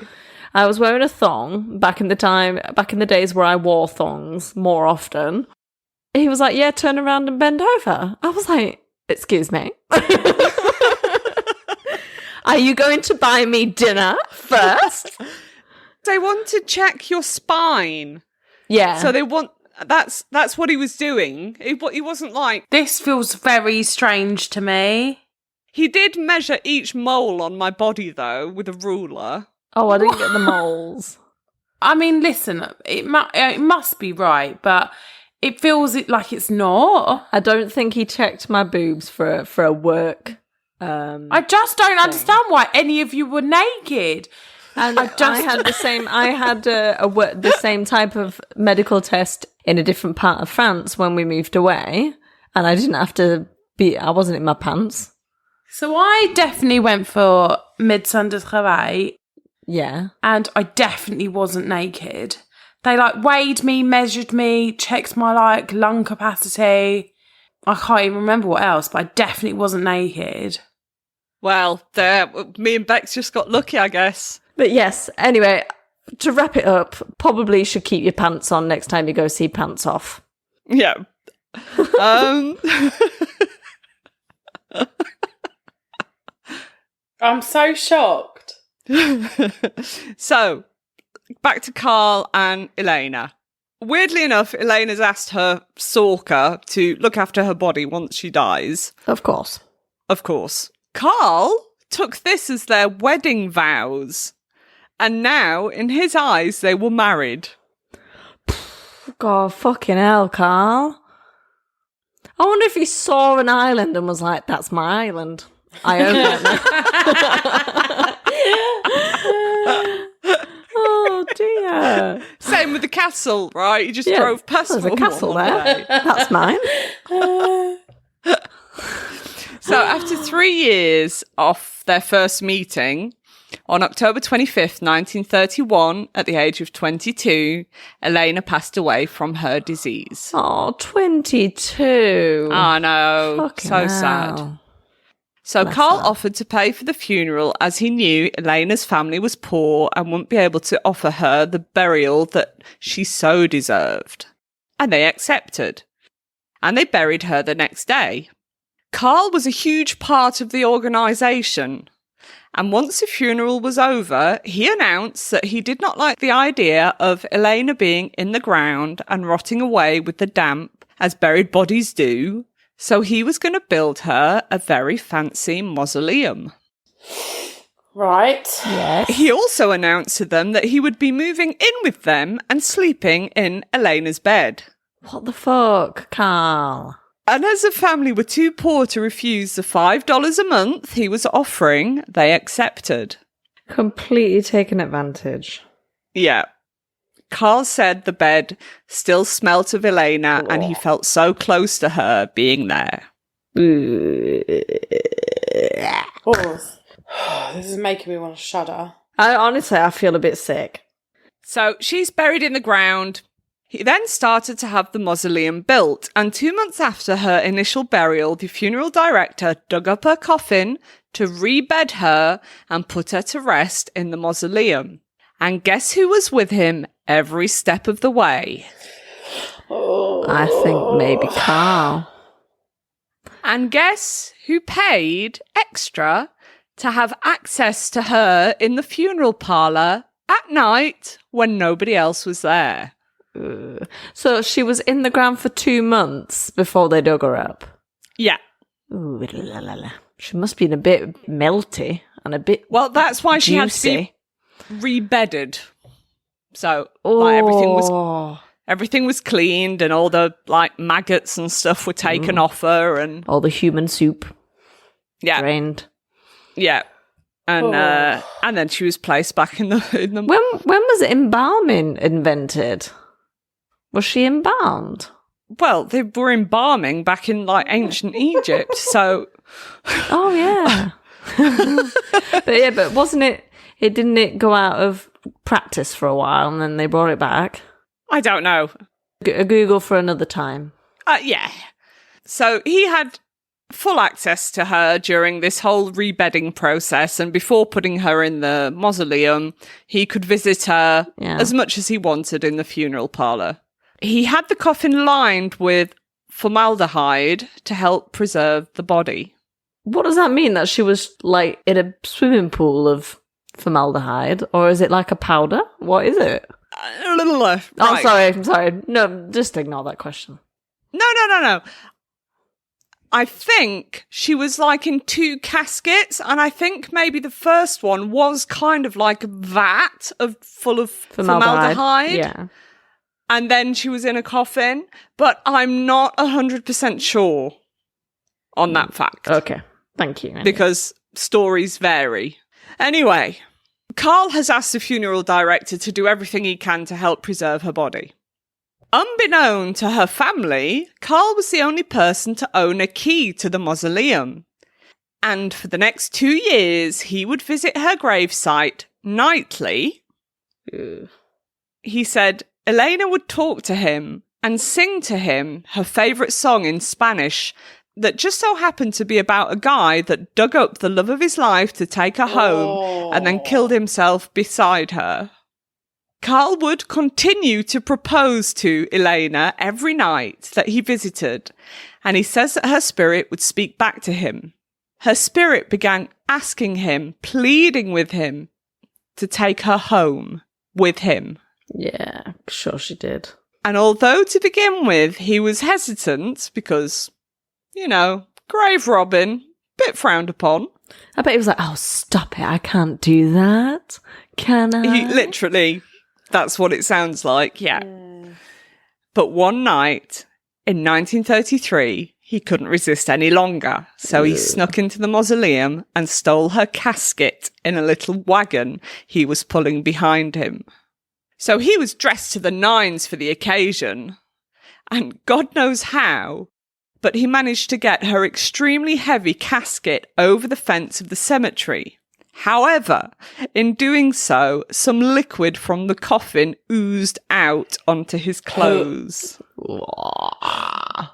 I was wearing a thong back in the days where I wore thongs more often. He was like, yeah, turn around and bend over. I was like, excuse me. Are you going to buy me dinner first? They want to check your spine. Yeah. So they want... That's what he was doing. He wasn't like... This feels very strange to me. He did measure each mole on my body, though, with a ruler. Oh, I didn't get the moles. I mean, listen, it must be right, but it feels like it's not. I don't think he checked my boobs for a work. I just don't understand why any of you were naked. And I had the same. I had the same type of medical test in a different part of France when we moved away, and I didn't have to be. I wasn't in my pants. So I definitely went for médecin du travail. Yeah. And I definitely wasn't naked. They like weighed me, measured me, checked my like lung capacity. I can't even remember what else, but I definitely wasn't naked. Well, me and Bex just got lucky, I guess. But yes, anyway, to wrap it up, probably should keep your pants on next time you go see Pants Off. Yeah. I'm so shocked. So, back to Carl and Elena. Weirdly enough, Elena's asked her stalker to look after her body once she dies. Of course. Of course. Carl took this as their wedding vows. And now, in his eyes, they were married. God, fucking hell, Carl. I wonder if he saw an island and was like, that's my island. I own it now. Oh, dear. Same with the castle, right? He just drove past there's a castle there. That's mine. So after 3 years off their first meeting, on October 25th, 1931, at the age of 22, Elena passed away from her disease. Oh, 22. I know. Fucking so hell. sad. So Bless Carl her. offered to pay for the funeral as he knew Elena's family was poor and wouldn't be able to offer her the burial that she so deserved. And they accepted. And they buried her the next day. Carl was a huge part of the organisation. And once the funeral was over, he announced that he did not like the idea of Elena being in the ground and rotting away with the damp, as buried bodies do. So he was going to build her a very fancy mausoleum. Right. Yes. He also announced to them that he would be moving in with them and sleeping in Elena's bed. What the fuck, Carl? And as the family were too poor to refuse the $5 a month he was offering, they accepted. Completely taken advantage. Yeah. Carl said the bed still smelt of Elena and he felt so close to her being there. This is making me want to shudder. I feel a bit sick. So she's buried in the ground. He then started to have the mausoleum built, and 2 months after her initial burial, the funeral director dug up her coffin to rebed her and put her to rest in the mausoleum. And guess who was with him every step of the way? I think maybe Carl. And guess who paid extra to have access to her in the funeral parlour at night when nobody else was there? So she was in the ground for 2 months before they dug her up. Yeah. Ooh, la, la, la. She must be a bit melty and a bit Well, that's why she juicy. had to be rebedded. So everything was cleaned and all the maggots and stuff were taken off her and all the human soup yeah. drained. Yeah. And then she was placed back in the When was embalming invented? Was she embalmed? Well, they were embalming back in ancient Egypt, so oh yeah. but wasn't it didn't it go out of practice for a while and then they brought it back? I don't know. A Google for another time. Yeah. So he had full access to her during this whole rebedding process, and before putting her in the mausoleum, he could visit her as much as he wanted in the funeral parlour. He had the coffin lined with formaldehyde to help preserve the body. What does that mean? That she was in a swimming pool of formaldehyde, or is it like a powder? What is it? Right. Oh, I'm sorry. No, just ignore that question. No. I think she was in 2 caskets, and I think maybe the first one was kind of like a vat full of formaldehyde. Yeah. And then she was in a coffin, but I'm not 100% sure on that fact. Okay, thank you. Anyway. Because stories vary. Anyway, Carl has asked the funeral director to do everything he can to help preserve her body. Unbeknown to her family, Carl was the only person to own a key to the mausoleum. And for the next 2 years, he would visit her gravesite nightly. He said Elena would talk to him and sing to him her favourite song in Spanish that just so happened to be about a guy that dug up the love of his life to take her home and then killed himself beside her. Carl would continue to propose to Elena every night that he visited, and he says that her spirit would speak back to him. Her spirit began asking him, pleading with him, to take her home with him. Yeah, sure she did. And although to begin with he was hesitant because, grave robbing, bit frowned upon. I bet he was like, oh, stop it, I can't do that. Can I? He literally, that's what it sounds like, yeah. But one night in 1933, he couldn't resist any longer. So he snuck into the mausoleum and stole her casket in a little wagon he was pulling behind him. So he was dressed to the nines for the occasion, and God knows how, but he managed to get her extremely heavy casket over the fence of the cemetery. However, in doing so, some liquid from the coffin oozed out onto his clothes. Oh,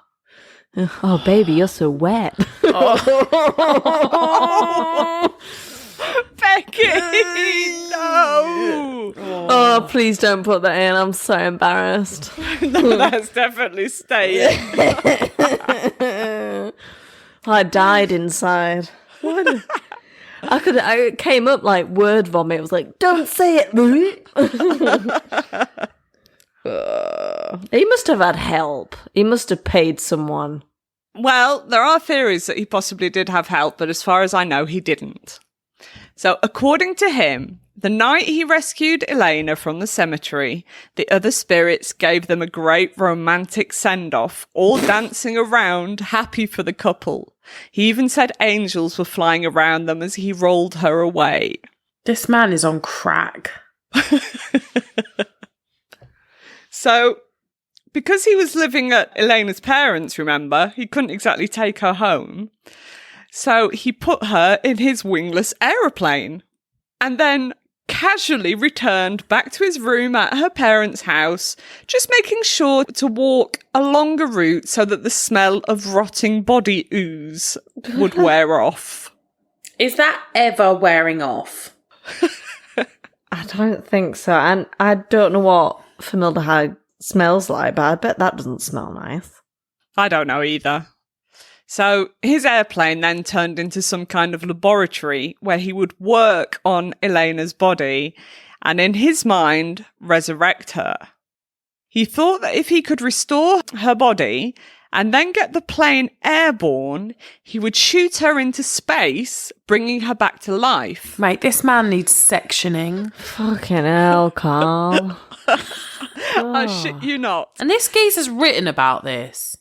baby, you're so wet. Becky, no! Oh, please don't put that in. I'm so embarrassed. No, that's definitely staying. I died inside. What? I came up like word vomit. It was like, don't say it. He must have had help. He must have paid someone. Well, there are theories that he possibly did have help, but as far as I know, he didn't. So, according to him, the night he rescued Elena from the cemetery, the other spirits gave them a great romantic send-off, all dancing around, happy for the couple. He even said angels were flying around them as he rolled her away. This man is on crack. So, because he was living at Elena's parents', remember, he couldn't exactly take her home. So he put her in his wingless aeroplane and then casually returned back to his room at her parents' house, just making sure to walk a longer route so that the smell of rotting body ooze would wear off. Is that ever wearing off? I don't think so. And I don't know what formaldehyde smells like, but I bet that doesn't smell nice. I don't know either. So his airplane then turned into some kind of laboratory where he would work on Elena's body and in his mind resurrect her. He thought that if he could restore her body and then get the plane airborne, he would shoot her into space, bringing her back to life. Mate, this man needs sectioning. Fucking hell, Carl. I shit you not. And this geezer's written about this.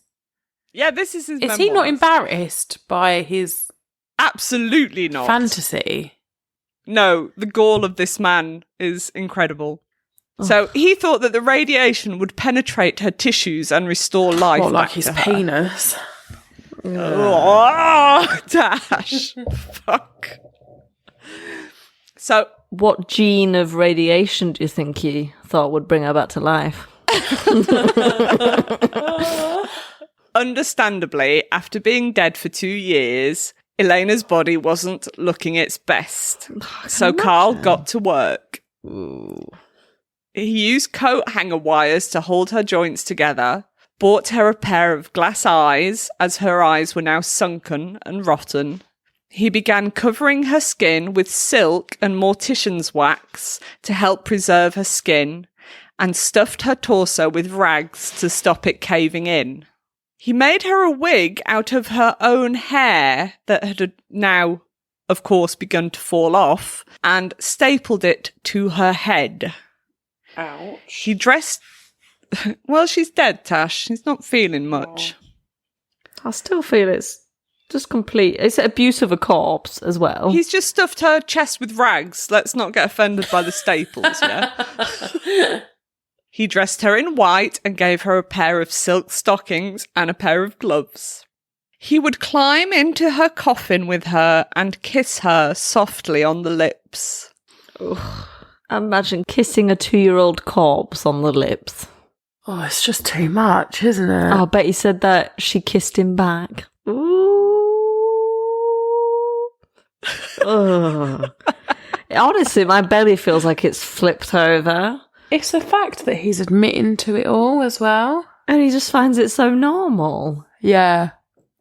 Yeah, this is his Is he not memoirs. embarrassed by his Absolutely not. fantasy? No, the gall of this man is incredible. So he thought that the radiation would penetrate her tissues and restore life. What, like back his to her. penis? Oh, Dash. Fuck. So, What gene of radiation do you think he thought would bring her back to life? understandably, after being dead for 2 years, Elena's body wasn't looking its best. So Carl got to work. Ooh. He used coat hanger wires to hold her joints together, bought her a pair of glass eyes, as her eyes were now sunken and rotten. He began covering her skin with silk and mortician's wax to help preserve her skin, and stuffed her torso with rags to stop it caving in. He made her a wig out of her own hair that had now, of course, begun to fall off, and stapled it to her head. Ouch. He dressed... Well, she's dead, Tash. She's not feeling much. I still feel it's just complete. It's abuse of a corpse as well. He's just stuffed her chest with rags. Let's not get offended by the staples, yeah? He dressed her in white and gave her a pair of silk stockings and a pair of gloves. He would climb into her coffin with her and kiss her softly on the lips. Ugh. Imagine kissing a 2-year-old corpse on the lips. Oh, it's just too much, isn't it? I bet he said that she kissed him back. Ooh. Ugh. Honestly, my belly feels like it's flipped over. It's the fact that he's admitting to it all as well. And he just finds it so normal. Yeah.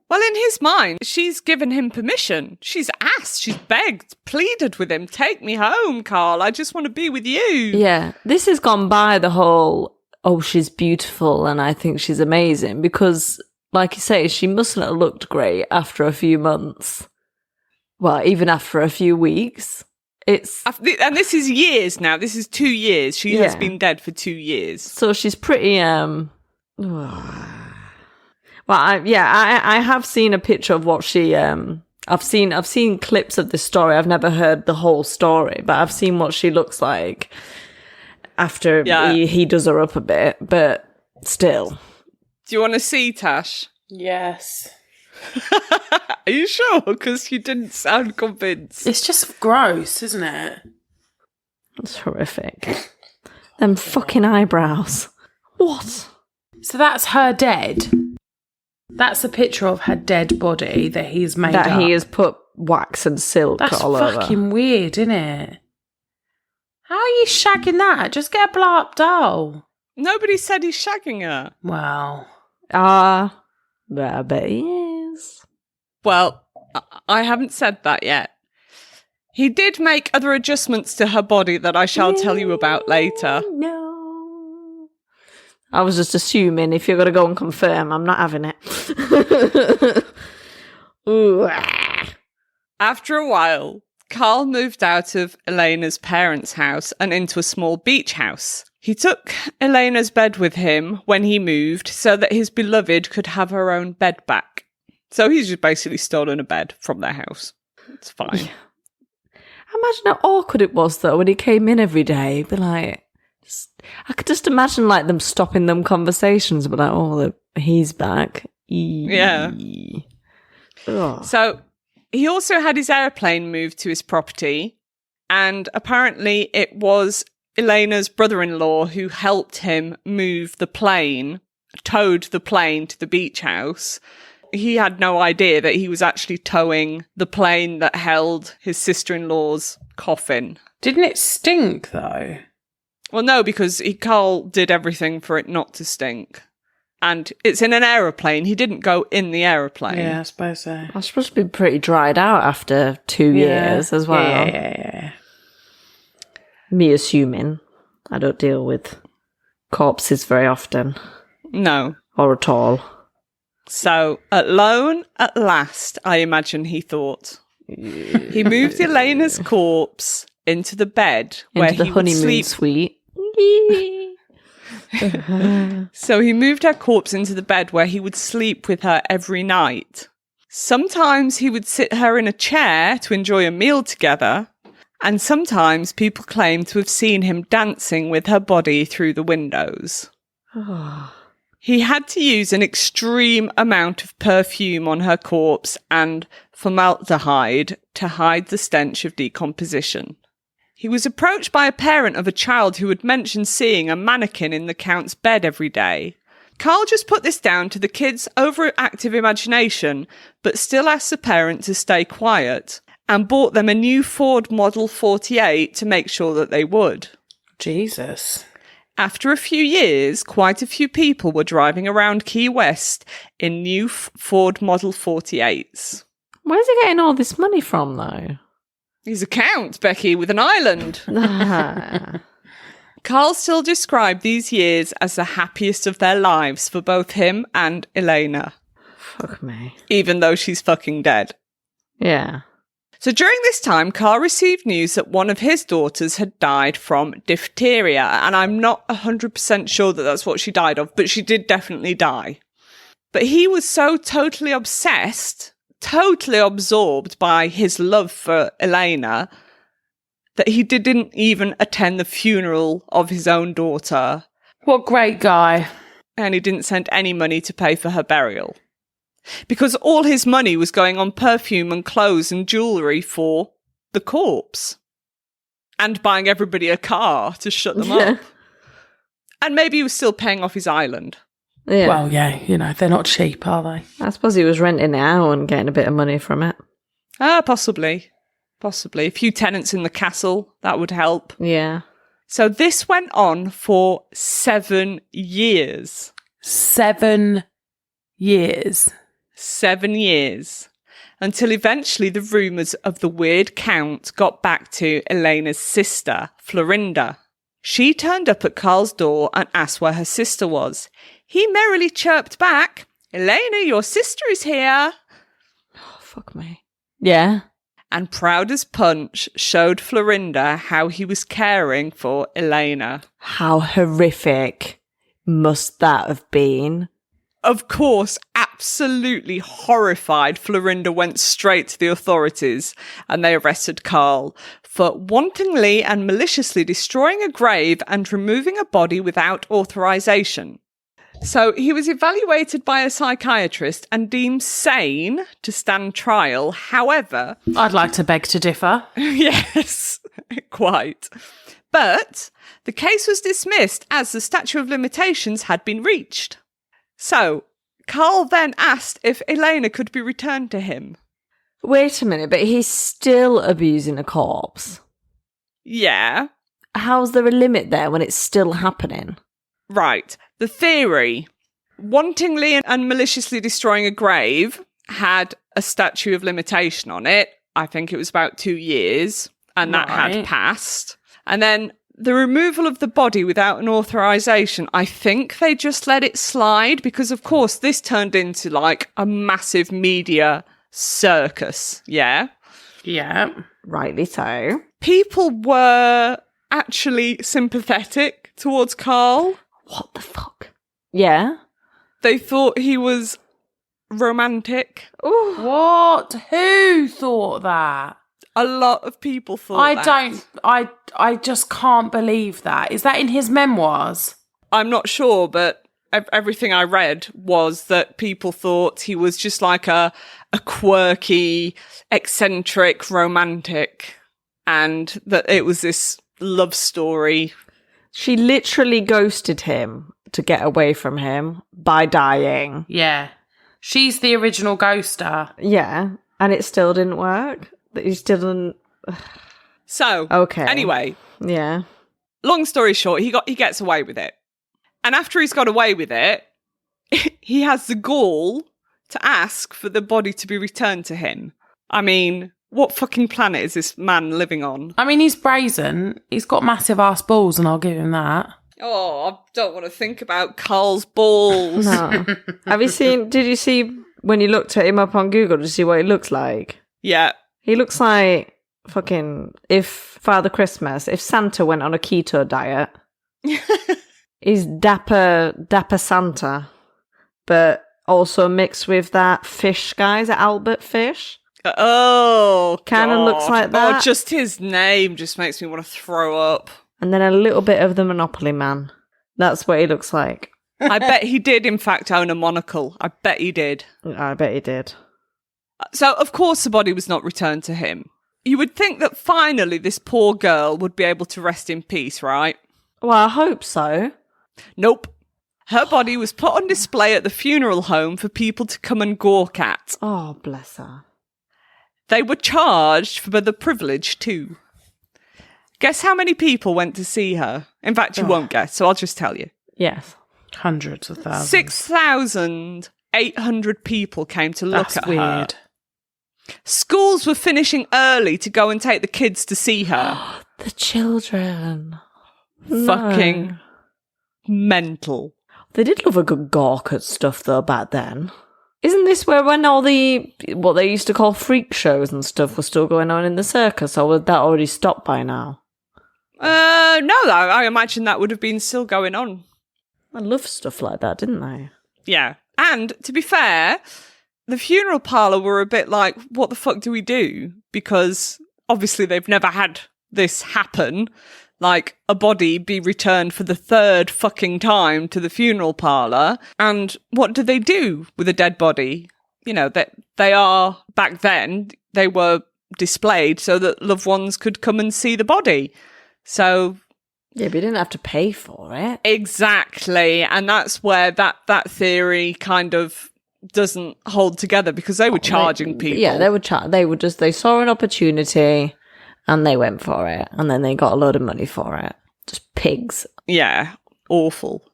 Well, in his mind, she's given him permission. She's asked, she's begged, pleaded with him, take me home, Carl. I just want to be with you. Yeah, this has gone by the whole, oh, she's beautiful and I think she's amazing. Because, like you say, she mustn't have looked great after a few months. Well, even after a few weeks. And this is years now. This is 2 years. She has been dead for 2 years. So she's pretty, Well, I have seen a picture of what she. I've seen clips of this story. I've never heard the whole story, but I've seen what she looks like after he does her up a bit. But still, do you want to see, Tash? Yes. Are you sure? Because you didn't sound convinced. It's just gross, isn't it? it's horrific. Them fucking eyebrows. What? So that's her dead. That's a picture of her dead body that he's made That up. he has put wax and silk That's all over. fucking weird, isn't it? How are you shagging that? Just get a blow-up doll. Nobody said he's shagging her. Wow. I bet he is. Well, I haven't said that yet. He did make other adjustments to her body that I shall tell you about later. No. I was just assuming if you're going to go and confirm, I'm not having it. Ooh. After a while, Carl moved out of Elena's parents' house and into a small beach house. He took Elena's bed with him when he moved so that his beloved could have her own bed back. So he's just basically stolen a bed from their house. It's fine. Yeah. Imagine how awkward it was, though, when he came in every day. Be like, I could just imagine, like, them stopping them conversations, but like, oh, he's back. Yeah. Ugh. So he also had his airplane moved to his property, and apparently it was Elena's brother-in-law who helped him move the plane, towed the plane to the beach house. He had no idea that he was actually towing the plane that held his sister-in-law's coffin. Didn't it stink, though? Well, no, because Carl did everything for it not to stink. And it's in an aeroplane. He didn't go in the aeroplane. Yeah, I suppose so. I was supposed to be pretty dried out after 2 years as well. Yeah. Me assuming. I don't deal with corpses very often. No. Or at all. So, alone at last, I imagine he thought. He moved Elena's corpse into the bed where Into the he would honeymoon sleep. suite. So he moved her corpse into the bed where he would sleep with her every night. Sometimes he would sit her in a chair to enjoy a meal together, and sometimes people claim to have seen him dancing with her body through the windows. He had to use an extreme amount of perfume on her corpse and formaldehyde to hide the stench of decomposition. He was approached by a parent of a child who had mentioned seeing a mannequin in the Count's bed every day. Carl just put this down to the kid's overactive imagination, but still asked the parent to stay quiet, and bought them a new Ford Model 48 to make sure that they would. Jesus. After a few years, quite a few people were driving around Key West in new Ford Model 48s. Where's he getting all this money from, though? He's a count, Becky, with an island. Carl still described these years as the happiest of their lives for both him and Elena. Fuck me. Even though she's fucking dead. Yeah. So during this time, Carl received news that one of his daughters had died from diphtheria. And I'm not 100% sure that that's what she died of, but she did definitely die. But he was so totally obsessed, totally absorbed by his love for Elena, that he didn't even attend the funeral of his own daughter. What great guy. And he didn't send any money to pay for her burial. Because all his money was going on perfume and clothes and jewellery for the corpse. And buying everybody a car to shut them up. And maybe he was still paying off his island. Yeah. Well, yeah, you know, they're not cheap, are they? I suppose he was renting it out and getting a bit of money from it. Possibly. Possibly. A few tenants in the castle, that would help. Yeah. So this went on for 7 years. 7 years. 7 years. Until eventually the rumours of the weird Count got back to Elena's sister, Florinda. She turned up at Carl's door and asked where her sister was. He merrily chirped back, "Elena, your sister is here." Oh, fuck me. Yeah. And proud as punch, showed Florinda how he was caring for Elena. How horrific must that have been? Of course, absolutely horrified, Florinda went straight to the authorities and they arrested Carl for wantonly and maliciously destroying a grave and removing a body without authorization. So he was evaluated by a psychiatrist and deemed sane to stand trial. However... I'd like to beg to differ. Yes, quite. But the case was dismissed as the statute of limitations had been reached. So, Carl then asked if Elena could be returned to him. Wait a minute, but he's still abusing a corpse. Yeah. How's there a limit there when it's still happening? Right. The theory, wantonly and maliciously destroying a grave had a statute of limitation on it. I think it was about 2 years, and that had passed. And then the removal of the body without an authorization, I think they just let it slide because, of course, this turned into like a massive media circus. Yeah. Yeah. Rightly so. People were actually sympathetic towards Carl. What the fuck? Yeah. They thought he was romantic. What? Who thought that? A lot of people thought I just can't believe that. Is that in his memoirs? I'm not sure, but everything I read was that people thought he was just like a quirky, eccentric romantic, and that it was this love story. She literally ghosted him to get away from him by dying. Yeah. She's the original ghoster. Yeah, and it still didn't work. He still didn't... So, okay. Anyway. Yeah. Long story short, he gets away with it. And after he's got away with it, he has the gall to ask for the body to be returned to him. I mean, what fucking planet is this man living on? I mean, he's brazen. He's got massive ass balls, and I'll give him that. Oh, I don't want to think about Carl's balls. No. Did you see, when you looked at him up on Google, did you see what he looks like? Yeah. He looks like fucking, if Father Christmas, if Santa went on a keto diet. He's dapper Santa, but also mixed with that fish guy. Is it Albert Fish? Oh, kind of looks like that. Oh, just his name just makes me want to throw up. And then a little bit of the Monopoly Man. That's what he looks like. I bet he did, in fact, own a monocle. I bet he did. I bet he did. So, of course, the body was not returned to him. You would think that finally this poor girl would be able to rest in peace, right? Well, I hope so. Nope. Her body was put on display at the funeral home for people to come and gawk at. Oh, bless her. They were charged for the privilege too. Guess how many people went to see her? In fact, you won't guess, so I'll just tell you. Yes. Hundreds of thousands. 6,800 people came to look That's at weird. her. Schools were finishing early to go and take the kids to see her. The children. Fucking mental. They did love a good gawk at stuff, though, back then. Isn't this where when all the, what they used to call freak shows and stuff, were still going on in the circus, or would that already stopped by now? No, I imagine that would have been still going on. I loved stuff like that, didn't they? Yeah. And, to be fair, the funeral parlour were a bit like, what the fuck do we do? Because, obviously, they've never had this happen. Like, a body be returned for the third fucking time to the funeral parlour. And what do they do with a dead body? You know, that they are, back then, they were displayed so that loved ones could come and see the body. So... yeah, but you didn't have to pay for it. Exactly. And that's where that theory kind of doesn't hold together, because they were charging people. Yeah, they saw an opportunity and they went for it, and then they got a load of money for it. Just pigs. Yeah, awful.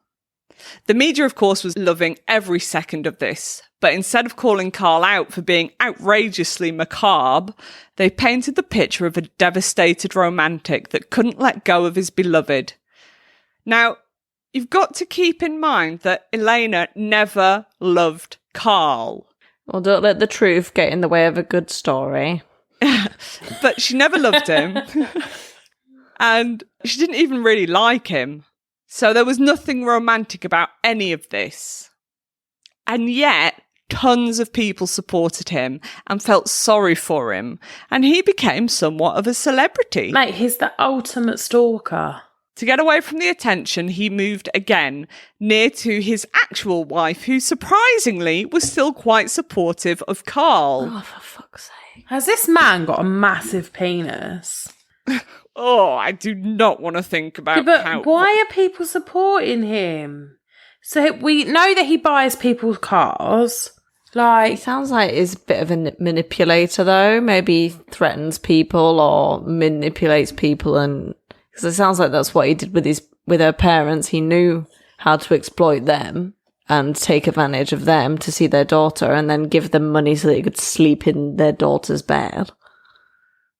The media, of course, was loving every second of this, but instead of calling Carl out for being outrageously macabre, they painted the picture of a devastated romantic that couldn't let go of his beloved. Now, you've got to keep in mind that Elena never loved Carl. Well, don't let the truth get in the way of a good story. But she never loved him. And she didn't even really like him. So there was nothing romantic about any of this. And yet, tons of people supported him and felt sorry for him. And he became somewhat of a celebrity. Mate, he's the ultimate stalker. To get away from the attention, he moved again, near to his actual wife, who surprisingly was still quite supportive of Carl. Oh, for fuck's sake. Has this man got a massive penis? Oh, I do not want to think about but why are people supporting him? So we know that he buys people's cars. He sounds like he's a bit of a manipulator, though. Maybe he threatens people or manipulates people, and because it sounds like that's what he did with her parents. He knew how to exploit them and take advantage of them to see their daughter, and then give them money so that he could sleep in their daughter's bed.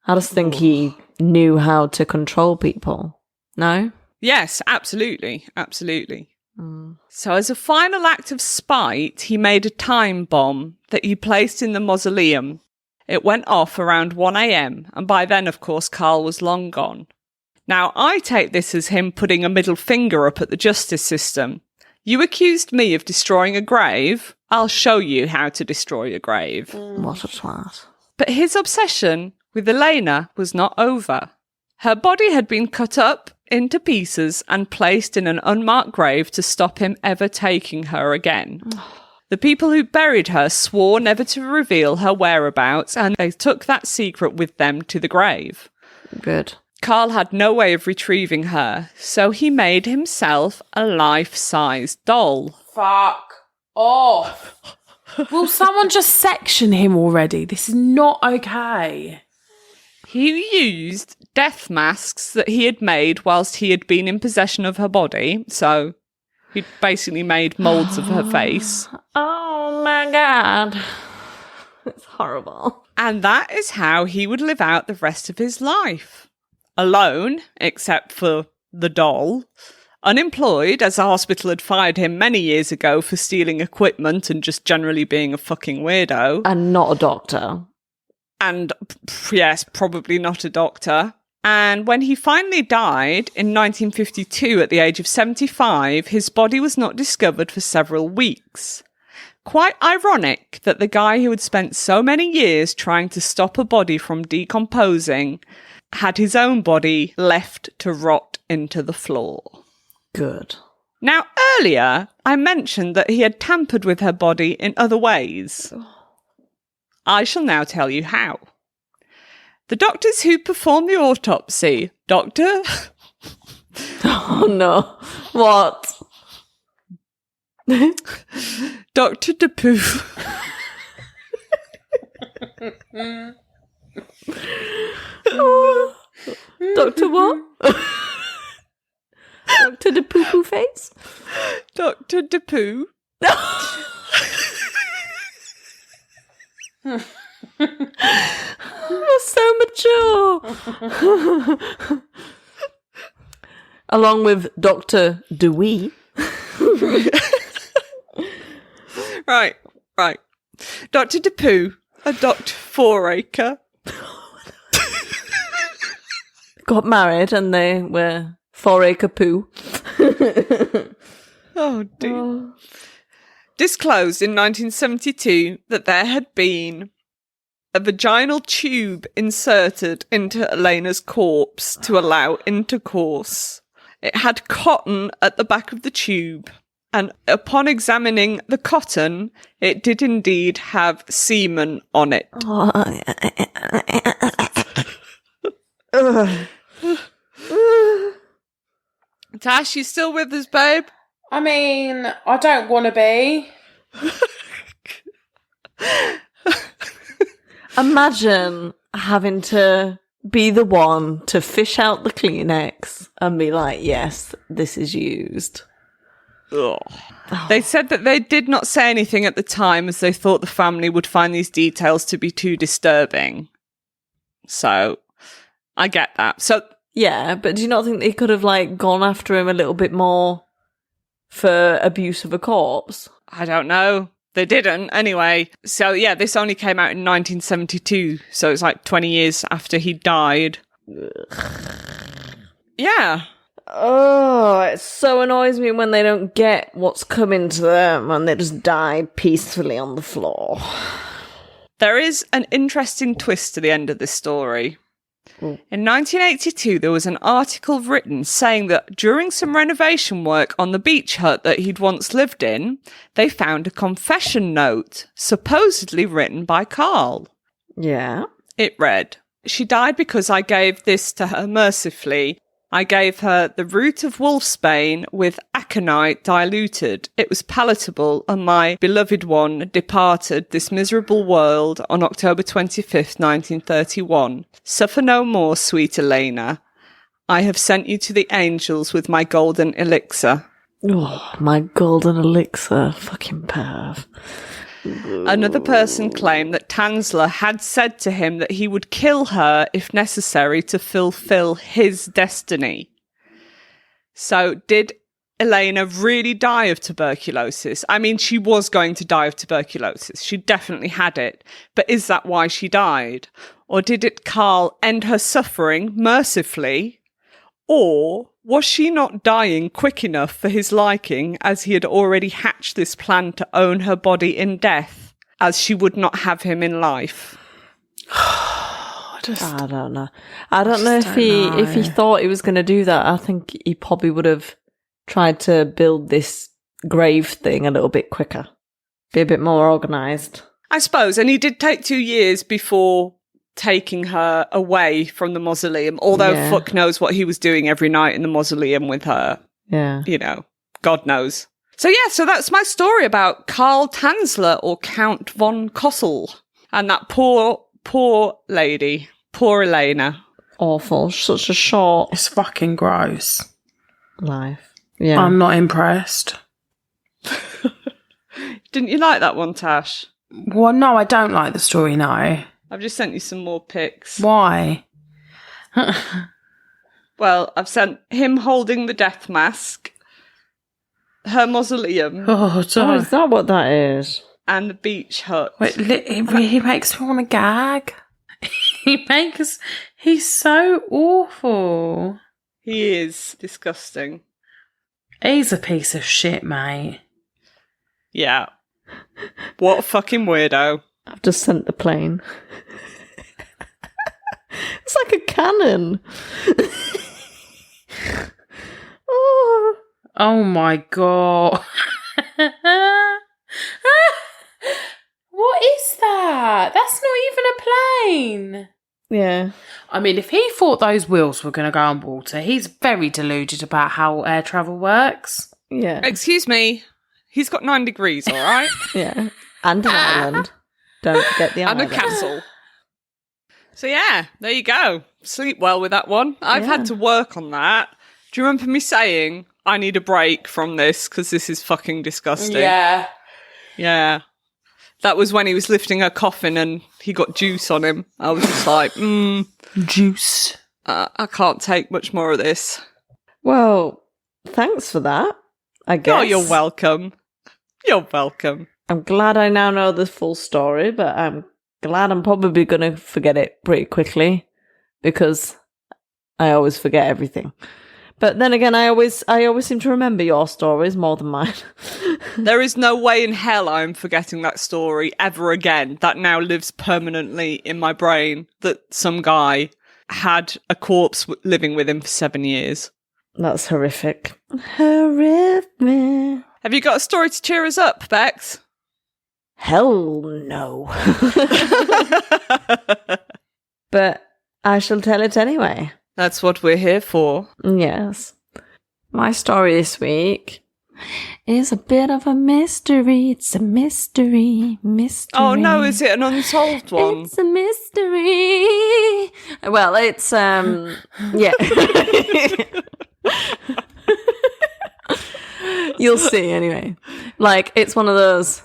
I just think he knew how to control people. No? Yes, absolutely. Absolutely. So as a final act of spite, he made a time bomb that he placed in the mausoleum. It went off around 1 a.m, and by then, of course, Carl was long gone. Now, I take this as him putting a middle finger up at the justice system. You accused me of destroying a grave. I'll show you how to destroy a grave. What a twat. But his obsession with Elena was not over. Her body had been cut up into pieces and placed in an unmarked grave to stop him ever taking her again. The people who buried her swore never to reveal her whereabouts, and they took that secret with them to the grave. Good. Carl had no way of retrieving her, so he made himself a life-size doll. Fuck off. Will someone just section him already? This is not okay. He used death masks that he had made whilst he had been in possession of her body, so he basically made moulds of her face. Oh my god. It's horrible. And that is how he would live out the rest of his life. Alone, except for the doll. Unemployed, as the hospital had fired him many years ago for stealing equipment and just generally being a fucking weirdo. And not a doctor. And, yes, probably not a doctor. And when he finally died in 1952 at the age of 75, his body was not discovered for several weeks. Quite ironic that the guy who had spent so many years trying to stop a body from decomposing had his own body left to rot into the floor. Good. Now, earlier, I mentioned that he had tampered with her body in other ways. I shall now tell you how. The doctors who performed the autopsy, Dr. Oh no. What? Dr. DePoo. Doctor what? Doctor the poo-poo face? Dr. DePoo. You're so mature. Along with Dr. Dewey. Right. Dr. DePoo, a Dr. Fouracre. Got married and they were 4-acre poo. Oh, dear. Disclosed in 1972 that there had been a vaginal tube inserted into Elena's corpse to allow intercourse. It had cotton at the back of the tube, and upon examining the cotton, it did indeed have semen on it. Tash, you still with us, babe? I mean, I don't want to be. Imagine having to be the one to fish out the Kleenex and be like, yes, this is used. Ugh. They said that they did not say anything at the time as they thought the family would find these details to be too disturbing. So, I get that. So, yeah, but do you not think they could have, like, gone after him a little bit more for abuse of a corpse? I don't know. They didn't, anyway. So, yeah, this only came out in 1972, so it's like 20 years after he died. Yeah. Oh, it so annoys me when they don't get what's coming to them and they just die peacefully on the floor. There is an interesting twist to the end of this story. In 1982, there was an article written saying that during some renovation work on the beach hut that he'd once lived in, they found a confession note, supposedly written by Carl. Yeah. It read, "She died because I gave this to her mercifully. I gave her the root of wolfsbane with aconite diluted. It was palatable, and my beloved one departed this miserable world on October 25th, 1931. Suffer no more, sweet Elena. I have sent you to the angels with my golden elixir." Oh, my golden elixir. Fucking perv. Another person claimed that Tanzler had said to him that he would kill her if necessary to fulfill his destiny. So, did Elena really die of tuberculosis? I mean, she was going to die of tuberculosis. She definitely had it. But is that why she died? Or did it Carl end her suffering mercifully? Or was she not dying quick enough for his liking, as he had already hatched this plan to own her body in death, as she would not have him in life? I I don't know. I don't know if he thought he was going to do that. I think he probably would have tried to build this grave thing a little bit quicker, be a bit more organised. I suppose, and he did take 2 years before taking her away from the mausoleum, although fuck knows what he was doing every night in the mausoleum with her. Yeah. You know, God knows. So so that's my story about Carl Tanzler, or Count von Cosel, and that poor lady, poor Elena. Awful. Such a short It's fucking gross. life. Yeah. I'm not impressed. Didn't you like that one, Tash? Well, no, I don't like the story, no. I've just sent you some more pics. Why? Well, I've sent him holding the death mask, her mausoleum, Oh, is that what that is? and the beach hut. Wait, he makes me want to gag. He's so awful. He is disgusting. He's a piece of shit, mate. Yeah. What a fucking weirdo. I've just sent the plane. It's like a cannon. Oh. Oh my god. What is that? That's not even a plane. Yeah. I mean, if he thought those wheels were going to go on water, he's very deluded about how air travel works. Yeah. Excuse me. He's got 9 degrees, all right? Yeah. And an island. Don't forget the And island. a castle. So there you go. Sleep well with that one. I've had to work on that. Do you remember me saying I need a break from this because this is fucking disgusting? Yeah. Yeah. That was when he was lifting her coffin and he got juice on him. I was just like, Juice. I can't take much more of this. Well, thanks for that, I guess. Oh, you're welcome. You're welcome. I'm glad I now know the full story, but I'm glad I'm probably going to forget it pretty quickly because I always forget everything. But then again, I always seem to remember your stories more than mine. There is no way in hell I'm forgetting that story ever again. That now lives permanently in my brain, that some guy had a corpse living with him for 7 years. That's horrific. Horrific. Have you got a story to cheer us up, Bex? Hell no. But I shall tell it anyway. That's what we're here for. Yes. My story this week is a bit of a mystery. It's a mystery. Oh no, is it an unsolved one? It's a mystery. Well, it's yeah. You'll see anyway. Like, it's one of those,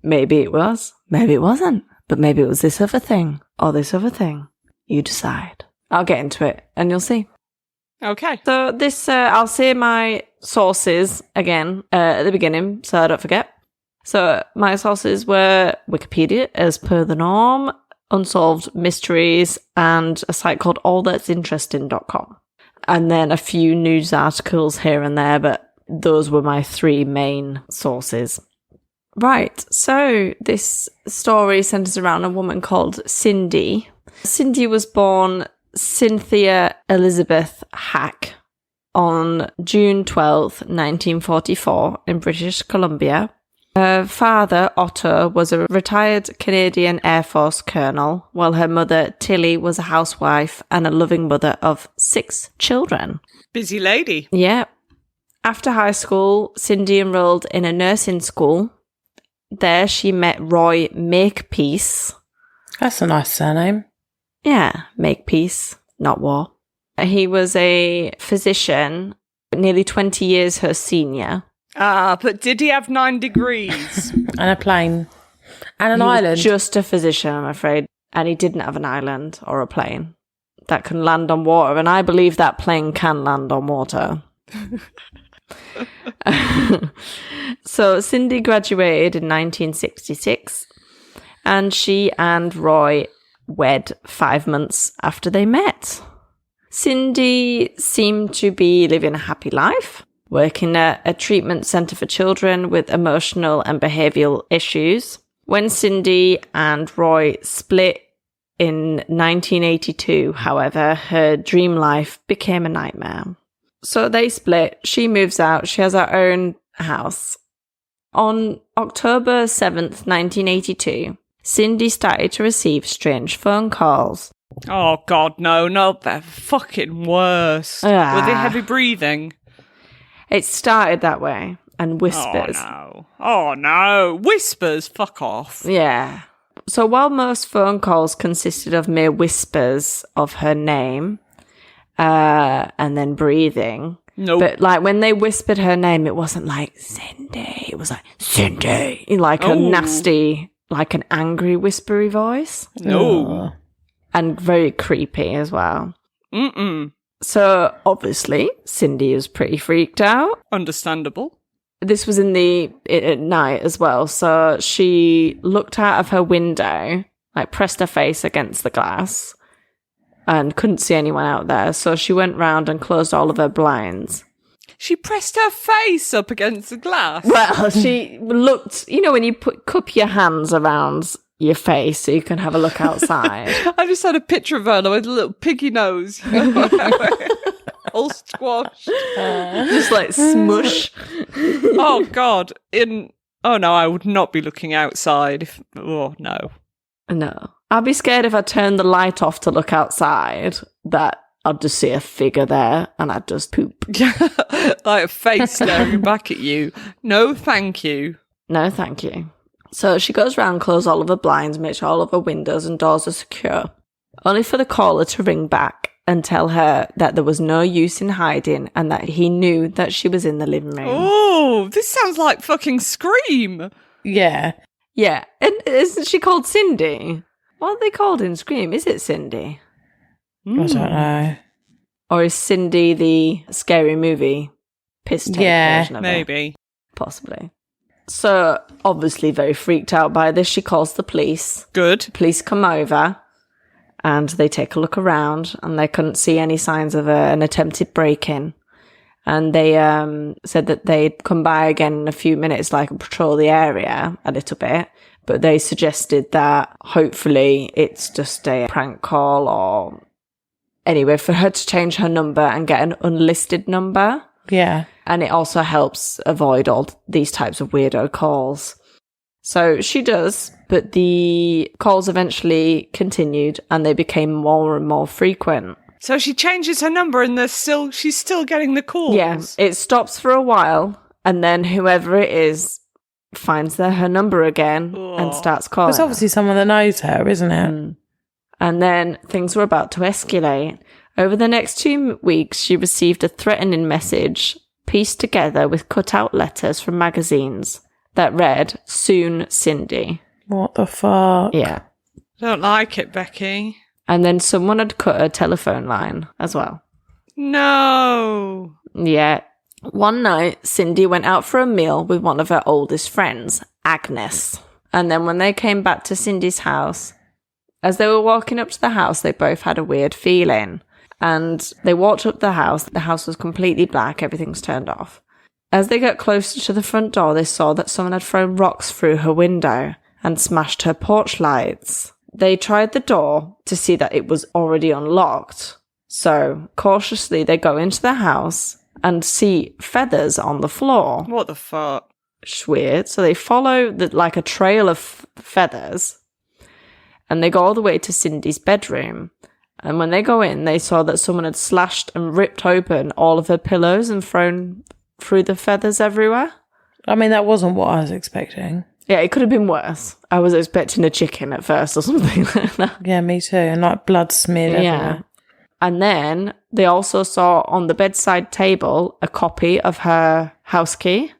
maybe it was, maybe it wasn't, but maybe it was this other thing or this other thing. You decide. I'll get into it and you'll see. Okay. So this, I'll say my sources again at the beginning so I don't forget. So my sources were Wikipedia, as per the norm, Unsolved Mysteries, and a site called allthat'sinteresting.com. And then a few news articles here and there, but those were my 3 main sources. Right, so this story centers around a woman called Cindy. Cindy was born Cynthia Elizabeth Hack on June 12th, 1944 in British Columbia. Her father, Otto, was a retired Canadian Air Force colonel, while her mother, Tilly, was a housewife and a loving mother of 6 children. Busy lady. Yeah. After high school, Cindy enrolled in a nursing school. There she met Roy Makepeace. That's a nice surname. Yeah, Makepeace, not war. He was a physician, nearly 20 years her senior. But did he have 9 degrees? And a plane. And an He was island. just a physician, I'm afraid. And he didn't have an island or a plane that can land on water. And I believe that plane can land on water. So Cindy graduated in 1966. And she and Roy wed 5 months after they met. Cindy seemed to be living a happy life, working at a treatment centre for children with emotional and behavioural issues. When Cindy and Roy split In 1982, however, her dream life became a nightmare. So they split. She moves out. She has her own house. On October 7th, 1982, Cindy started to receive strange phone calls. Oh, God, no, they're fucking worse. Were they heavy breathing? It started that way, and whispers. Oh, no. Whispers? Fuck off. Yeah. So while most phone calls consisted of mere whispers of her name, and then breathing. Nope. But like when they whispered her name, it wasn't like Cindy. It was like Cindy. Like a nasty, like an angry whispery voice. No. And very creepy as well. Mm-mm. So obviously, Cindy was pretty freaked out. Understandable. This was at night as well. So she looked out of her window, like pressed her face against the glass, and couldn't see anyone out there. So she went round and closed all of her blinds. She pressed her face up against the glass. Well, she looked, when you cup your hands around your face so you can have a look outside. I just had a picture of her with a little piggy nose. All squashed. Just like smush. Oh, God. Oh, no, I would not be looking outside. No. No. I'd be scared if I turned the light off to look outside that I'd just see a figure there and I'd just poop. Like a face staring back at you. No, thank you. No, thank you. So she goes round, closes all of her blinds, makes sure all of her windows and doors are secure, only for the caller to ring back and tell her that there was no use in hiding and that he knew that she was in the living room. Oh, this sounds like fucking Scream. Yeah. Yeah. And isn't she called Cindy? What are they called in Scream? Is it Cindy? I don't know. Or is Cindy the scary movie piss take version of it? Maybe. Possibly. So, obviously very freaked out by this, she calls the police. Good. Police come over and they take a look around and they couldn't see any signs of an attempted break-in. And they said that they'd come by again in a few minutes, like patrol the area a little bit. But they suggested that hopefully it's just a prank call or anyway, for her to change her number and get an unlisted number. Yeah. And it also helps avoid all these types of weirdo calls. So she does, but the calls eventually continued and they became more and more frequent. So she changes her number and she's still getting the calls. Yeah, it stops for a while and then whoever it is finds her number again and starts calling. It's obviously someone that knows her, isn't it? And then things were about to escalate. Over the next 2 weeks, she received a threatening message pieced together with cut-out letters from magazines that read, "Soon, Cindy." What the fuck? Yeah. Don't like it, Becky. And then someone had cut her telephone line as well. No. Yeah. One night, Cindy went out for a meal with one of her oldest friends, Agnes. And then when they came back to Cindy's house, as they were walking up to the house, they both had a weird feeling. And they walked up the house was completely black, everything's turned off. As they got closer to the front door, they saw that someone had thrown rocks through her window and smashed her porch lights. They tried the door to see that it was already unlocked. So, cautiously, they go into the house and see feathers on the floor. What the fuck? It's weird. So they follow like a trail of feathers and they go all the way to Cindy's bedroom. And when they go in, they saw that someone had slashed and ripped open all of her pillows and thrown through the feathers everywhere. I mean, that wasn't what I was expecting. Yeah, it could have been worse. I was expecting a chicken at first or something like that. Yeah, me too. And like blood smeared everywhere. Yeah. And then they also saw on the bedside table a copy of her house key.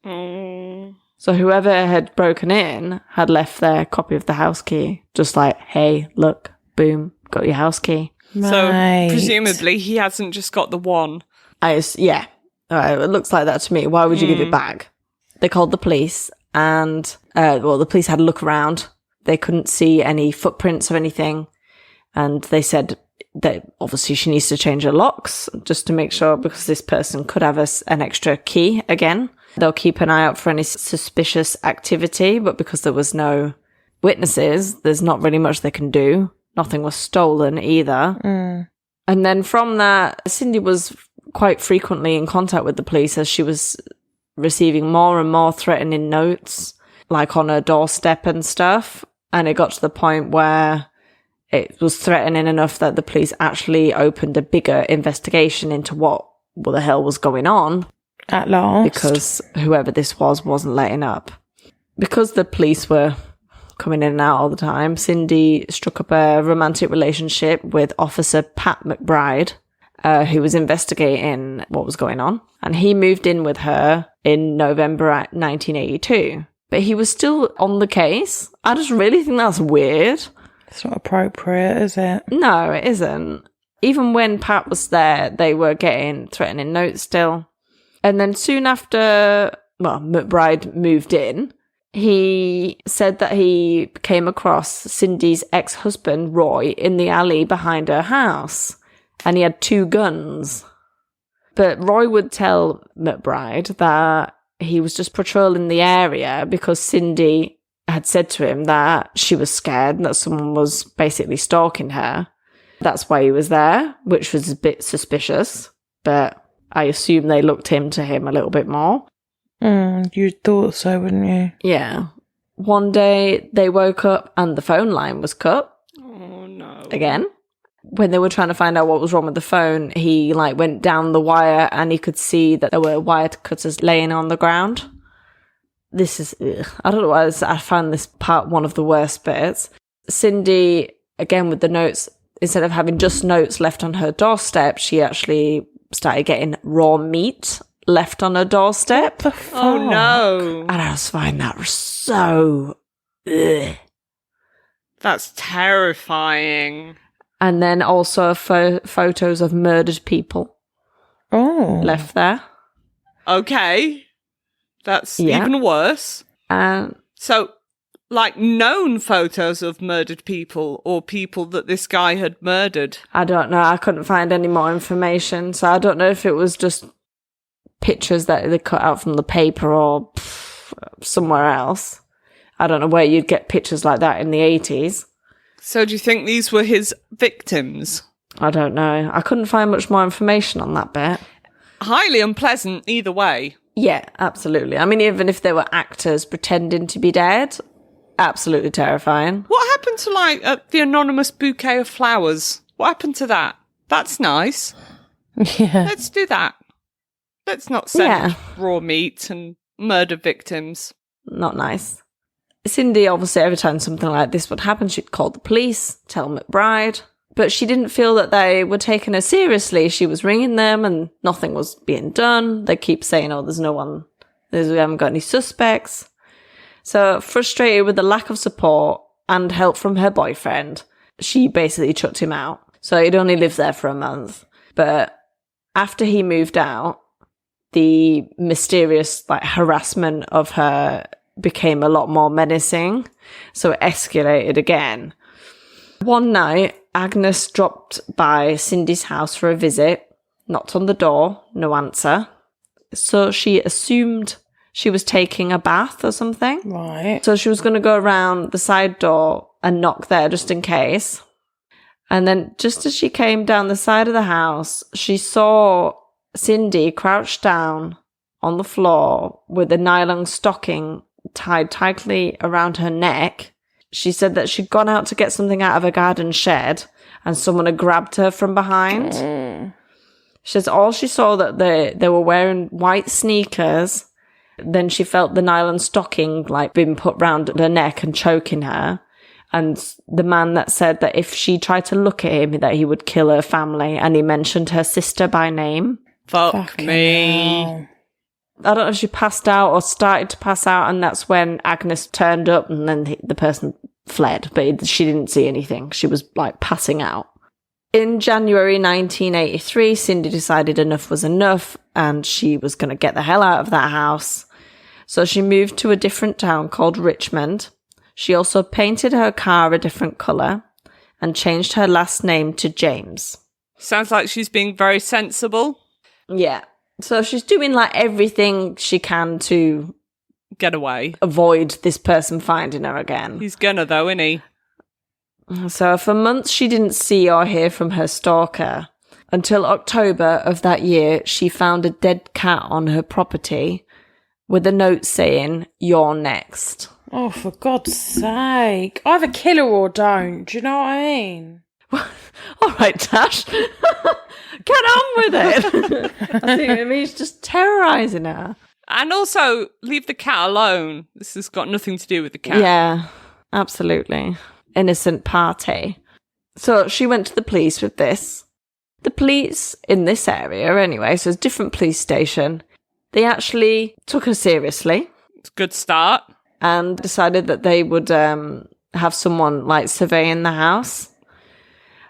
So whoever had broken in had left their copy of the house key. Just like, hey, look, boom, got your house key. So Right. presumably he hasn't just got the one. Yeah. It looks like that to me. Why would you give it back? They called the police and, the police had a look around. They couldn't see any footprints or anything. And they said that obviously she needs to change her locks just to make sure, because this person could have an extra key again. They'll keep an eye out for any suspicious activity, but because there was no witnesses, there's not really much they can do. nothing was stolen either. And then from that, Cindy was quite frequently in contact with the police as she was receiving more and more threatening notes, like on her doorstep and stuff. And it got to the point where it was threatening enough that the police actually opened a bigger investigation into what the hell was going on. At last. Because whoever this was wasn't letting up. Because the police were coming in and out all the time, Cindy struck up a romantic relationship with Officer Pat McBride, who was investigating what was going on. And he moved in with her in November 1982. But he was still on the case. I just really think that's weird. It's not appropriate, is it? No, it isn't. Even when Pat was there, they were getting threatening notes still. And then soon after, McBride moved in, he said that he came across Cindy's ex-husband, Roy, in the alley behind her house. And he had 2 guns. But Roy would tell McBride that he was just patrolling the area because Cindy had said to him that she was scared and that someone was basically stalking her. That's why he was there, which was a bit suspicious. But I assume they looked into him a little bit more. You'd thought so, wouldn't you? Yeah. One day they woke up and the phone line was cut. Oh, no. Again. When they were trying to find out what was wrong with the phone, he went down the wire and he could see that there were wire cutters laying on the ground. This is, I don't know why I found this part one of the worst bits. Cindy, again with the notes, instead of having just notes left on her doorstep, she actually started getting raw meat left on her doorstep. What the fuck? Oh, no. And I just find that so... Ugh. That's terrifying. And then also photos of murdered people left there. Okay. That's even worse. So, known photos of murdered people or people that this guy had murdered? I don't know. I couldn't find any more information. So I don't know if it was just pictures that they cut out from the paper or somewhere else. I don't know where you'd get pictures like that in the 80s. So do you think these were his victims? I don't know. I couldn't find much more information on that bit. Highly unpleasant either way. Yeah, absolutely. I mean, even if they were actors pretending to be dead, absolutely terrifying. What happened to, the anonymous bouquet of flowers? What happened to that? That's nice. Yeah. Let's do that. Let's not send raw meat and murder victims. Not nice. Cindy, obviously, every time something like this would happen, she'd call the police, tell McBride. But she didn't feel that they were taking her seriously. She was ringing them and nothing was being done. They keep saying, there's no one, we haven't got any suspects. So frustrated with the lack of support and help from her boyfriend, she basically chucked him out. So he'd only lived there for a month. But after he moved out, the mysterious harassment of her became a lot more menacing. So it escalated again. One night, Agnes dropped by Cindy's house for a visit, knocked on the door, no answer. So she assumed she was taking a bath or something. Right. So she was going to go around the side door and knock there just in case. And then just as she came down the side of the house, she saw Cindy crouched down on the floor with a nylon stocking tied tightly around her neck. She said that she'd gone out to get something out of a garden shed and someone had grabbed her from behind. She says all she saw that they were wearing white sneakers. Then she felt the nylon stocking being put round her neck and choking her. And the man that said that if she tried to look at him, that he would kill her family. And he mentioned her sister by name. Fuck me. Hell. I don't know if she passed out or started to pass out, and that's when Agnes turned up and then the person fled, but she didn't see anything. She was passing out. In January 1983, Cindy decided enough was enough and she was going to get the hell out of that house. So she moved to a different town called Richmond. She also painted her car a different colour and changed her last name to James. Sounds like she's being very sensible. Yeah. So she's doing everything she can to get away, avoid this person finding her again. He's gonna though, isn't he? So for months, she didn't see or hear from her stalker. Until October of that year, she found a dead cat on her property with a note saying, "You're next." Oh, for God's sake. Either kill her or don't. Do you know what I mean? All right, Tash. Get on with it. I think it means just terrorising her. And also, leave the cat alone. This has got nothing to do with the cat. Yeah, absolutely. Innocent party. So she went to the police with this. The police in this area, anyway, so it's a different police station, they actually took her seriously. It's a good start. And decided that they would have someone, like, surveying the house.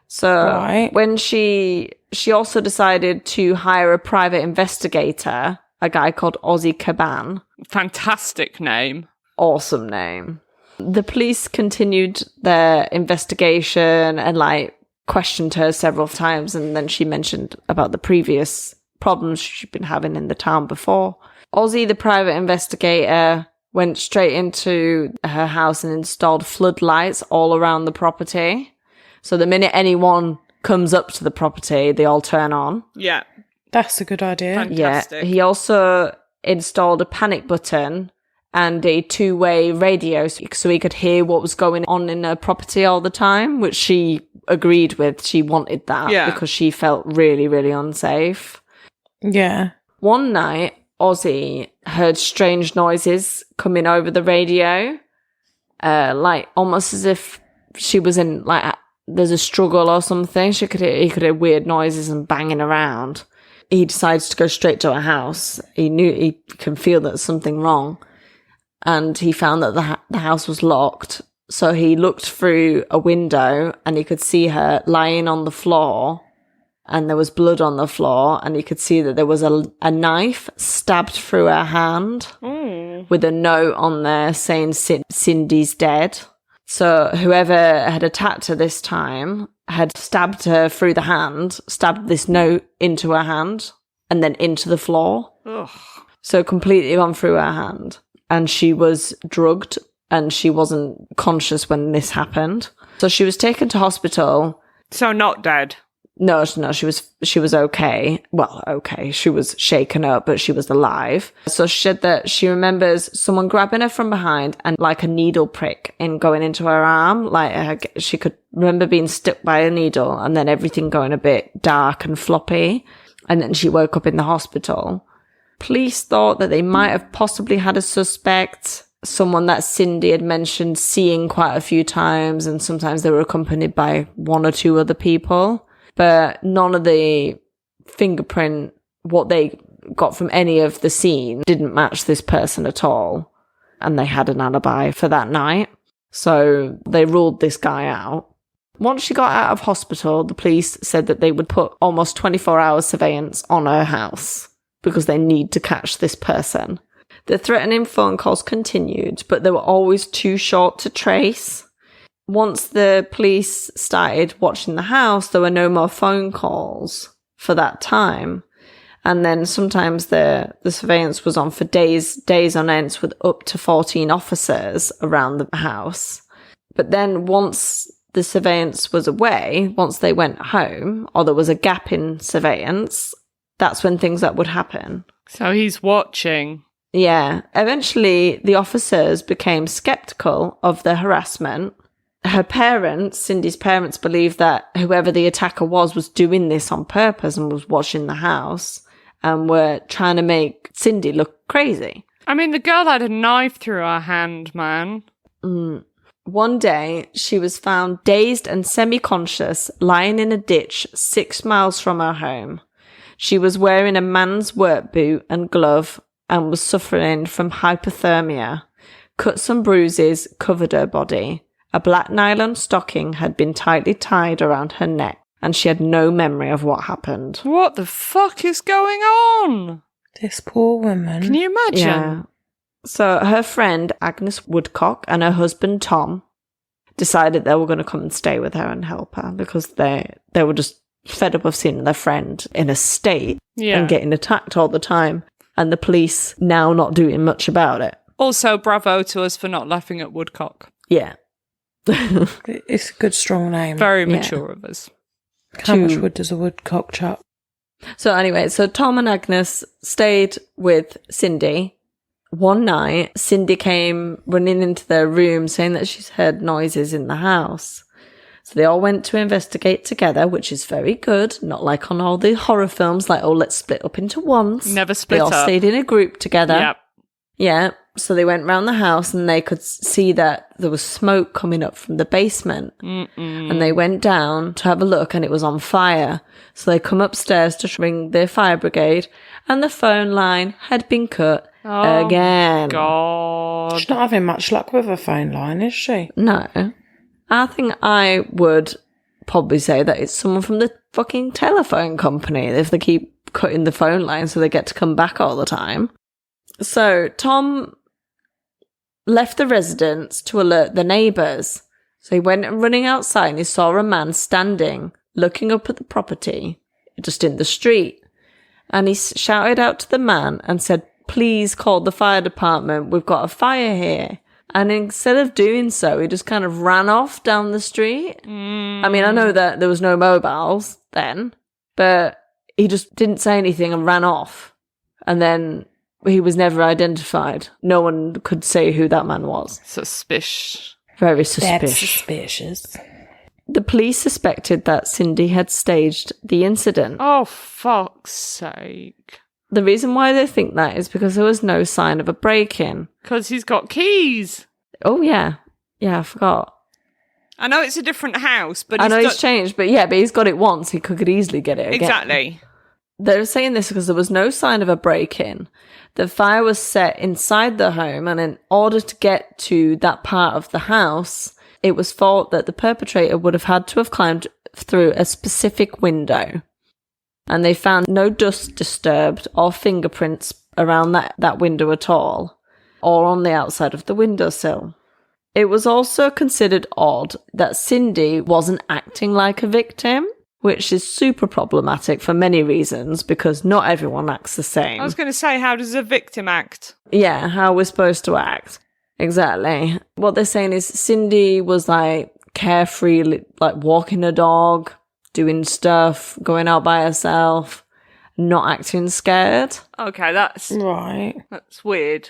So when she also decided to hire a private investigator, a guy called Ozzy Caban. Fantastic name. Awesome name. The police continued their investigation and, like, questioned her several times, and then she mentioned about the previous problems she'd been having in the town before. Ozzy, the private investigator, went straight into her house and installed floodlights all around the property. So the minute anyone comes up to the property, they all turn on. Yeah. That's a good idea. Fantastic. Yeah. He also installed a panic button and a two-way radio so he could hear what was going on in her property all the time, which she agreed with. She wanted that because she felt really, really unsafe. Yeah. One night, Ozzy heard strange noises coming over the radio, like almost as if she was in, like, there's a struggle or something. He could hear weird noises and banging around. He decides to go straight to her house. He knew he can feel that there's something wrong. And he found that the house was locked. So he looked through a window and he could see her lying on the floor, and there was blood on the floor, and he could see that there was a knife stabbed through her hand with a note on there saying Cindy's dead. So whoever had attacked her this time had stabbed her through the hand, stabbed this note into her hand, and then into the floor. Ugh. So completely gone through her hand. And she was drugged, and she wasn't conscious when this happened. So she was taken to hospital. So not dead. No, she was okay. Well, okay. She was shaken up, but she was alive. So she said that she remembers someone grabbing her from behind and, like, a needle prick in going into her arm. Like, she could remember being stuck by a needle, and then everything going a bit dark and floppy. And then she woke up in the hospital. Police thought that they might have possibly had a suspect, someone that Cindy had mentioned seeing quite a few times, and sometimes they were accompanied by one or two other people. But none of the fingerprint, what they got from any of the scene, didn't match this person at all. And they had an alibi for that night. So they ruled this guy out. Once she got out of hospital, the police said that they would put almost 24 hours surveillance on her house because they need to catch this person. The threatening phone calls continued, but they were always too short to trace. Once the police started watching the house, there were no more phone calls for that time. And then sometimes the surveillance was on for days on end with up to 14 officers around the house. But then once the surveillance was away, once they went home, or there was a gap in surveillance, that's when things that would happen. So he's watching. Yeah. Eventually, the officers became skeptical of the harassment. Her parents, Cindy's parents, believed that whoever the attacker was doing this on purpose and was watching the house and were trying to make Cindy look crazy. I mean, the girl had a knife through her hand, man. One day, she was found dazed and semi-conscious, lying in a ditch 6 miles from her home. She was wearing a man's work boot and glove and was suffering from hypothermia. Cuts and bruises covered her body. A black nylon stocking had been tightly tied around her neck, and she had no memory of what happened. What the fuck is going on? This poor woman. Can you imagine? Yeah. So her friend, Agnes Woodcock, and her husband, Tom, decided they were going to come and stay with her and help her because they were just fed up of seeing their friend in a state and getting attacked all the time, and the police now not doing much about it. Also, bravo to us for not laughing at Woodcock. Yeah. It's a good, strong name. Very mature of us. How much wood does a woodcock chop? So anyway, so Tom and Agnes stayed with Cindy. One night, Cindy came running into their room saying that she's heard noises in the house. So they all went to investigate together, which is very good. Not like on all the horror films, like, oh, let's split up into ones. Never split up. They all stayed in a group together. Yep. Yeah. So they went round the house and they could see that there was smoke coming up from the basement. And they went down to have a look and it was on fire. So they come upstairs to ring the fire brigade and the phone line had been cut again. God. She's not having much luck with her phone line, is she? No. I think I would probably say that it's someone from the fucking telephone company if they keep cutting the phone line so they get to come back all the time. So Tom left the residence to alert the neighbours. So he went running outside and he saw a man standing, looking up at the property, just in the street. And he shouted out to the man and said, please call the fire department, we've got a fire here. And instead of doing so, he just kind of ran off down the street. I mean, I know that there was no mobiles then, but he just didn't say anything and ran off. And then he was never identified. No one could say who that man was. Suspicious. Very That's suspicious. suspicious. The police suspected that Cindy had staged the incident. Oh, fuck's sake. The reason why they think that is because there was no sign of a break-in. Because he's got keys. Oh, yeah. Yeah, I forgot. I know it's a different house, but I know he's changed, but he's got it once. He could easily get it again. Exactly. They're saying this because there was no sign of a break-in. The fire was set inside the home, and in order to get to that part of the house, it was thought that the perpetrator would have had to have climbed through a specific window. And they found no dust disturbed or fingerprints around that window at all, or on the outside of the windowsill. It was also considered odd that Cindy wasn't acting like a victim, which is super problematic for many reasons, because not everyone acts the same. I was going to say, how does a victim act? Yeah, how we're supposed to act. Exactly. What they're saying is Cindy was like carefree, like walking a dog, doing stuff, going out by herself, not acting scared. Okay, that's weird.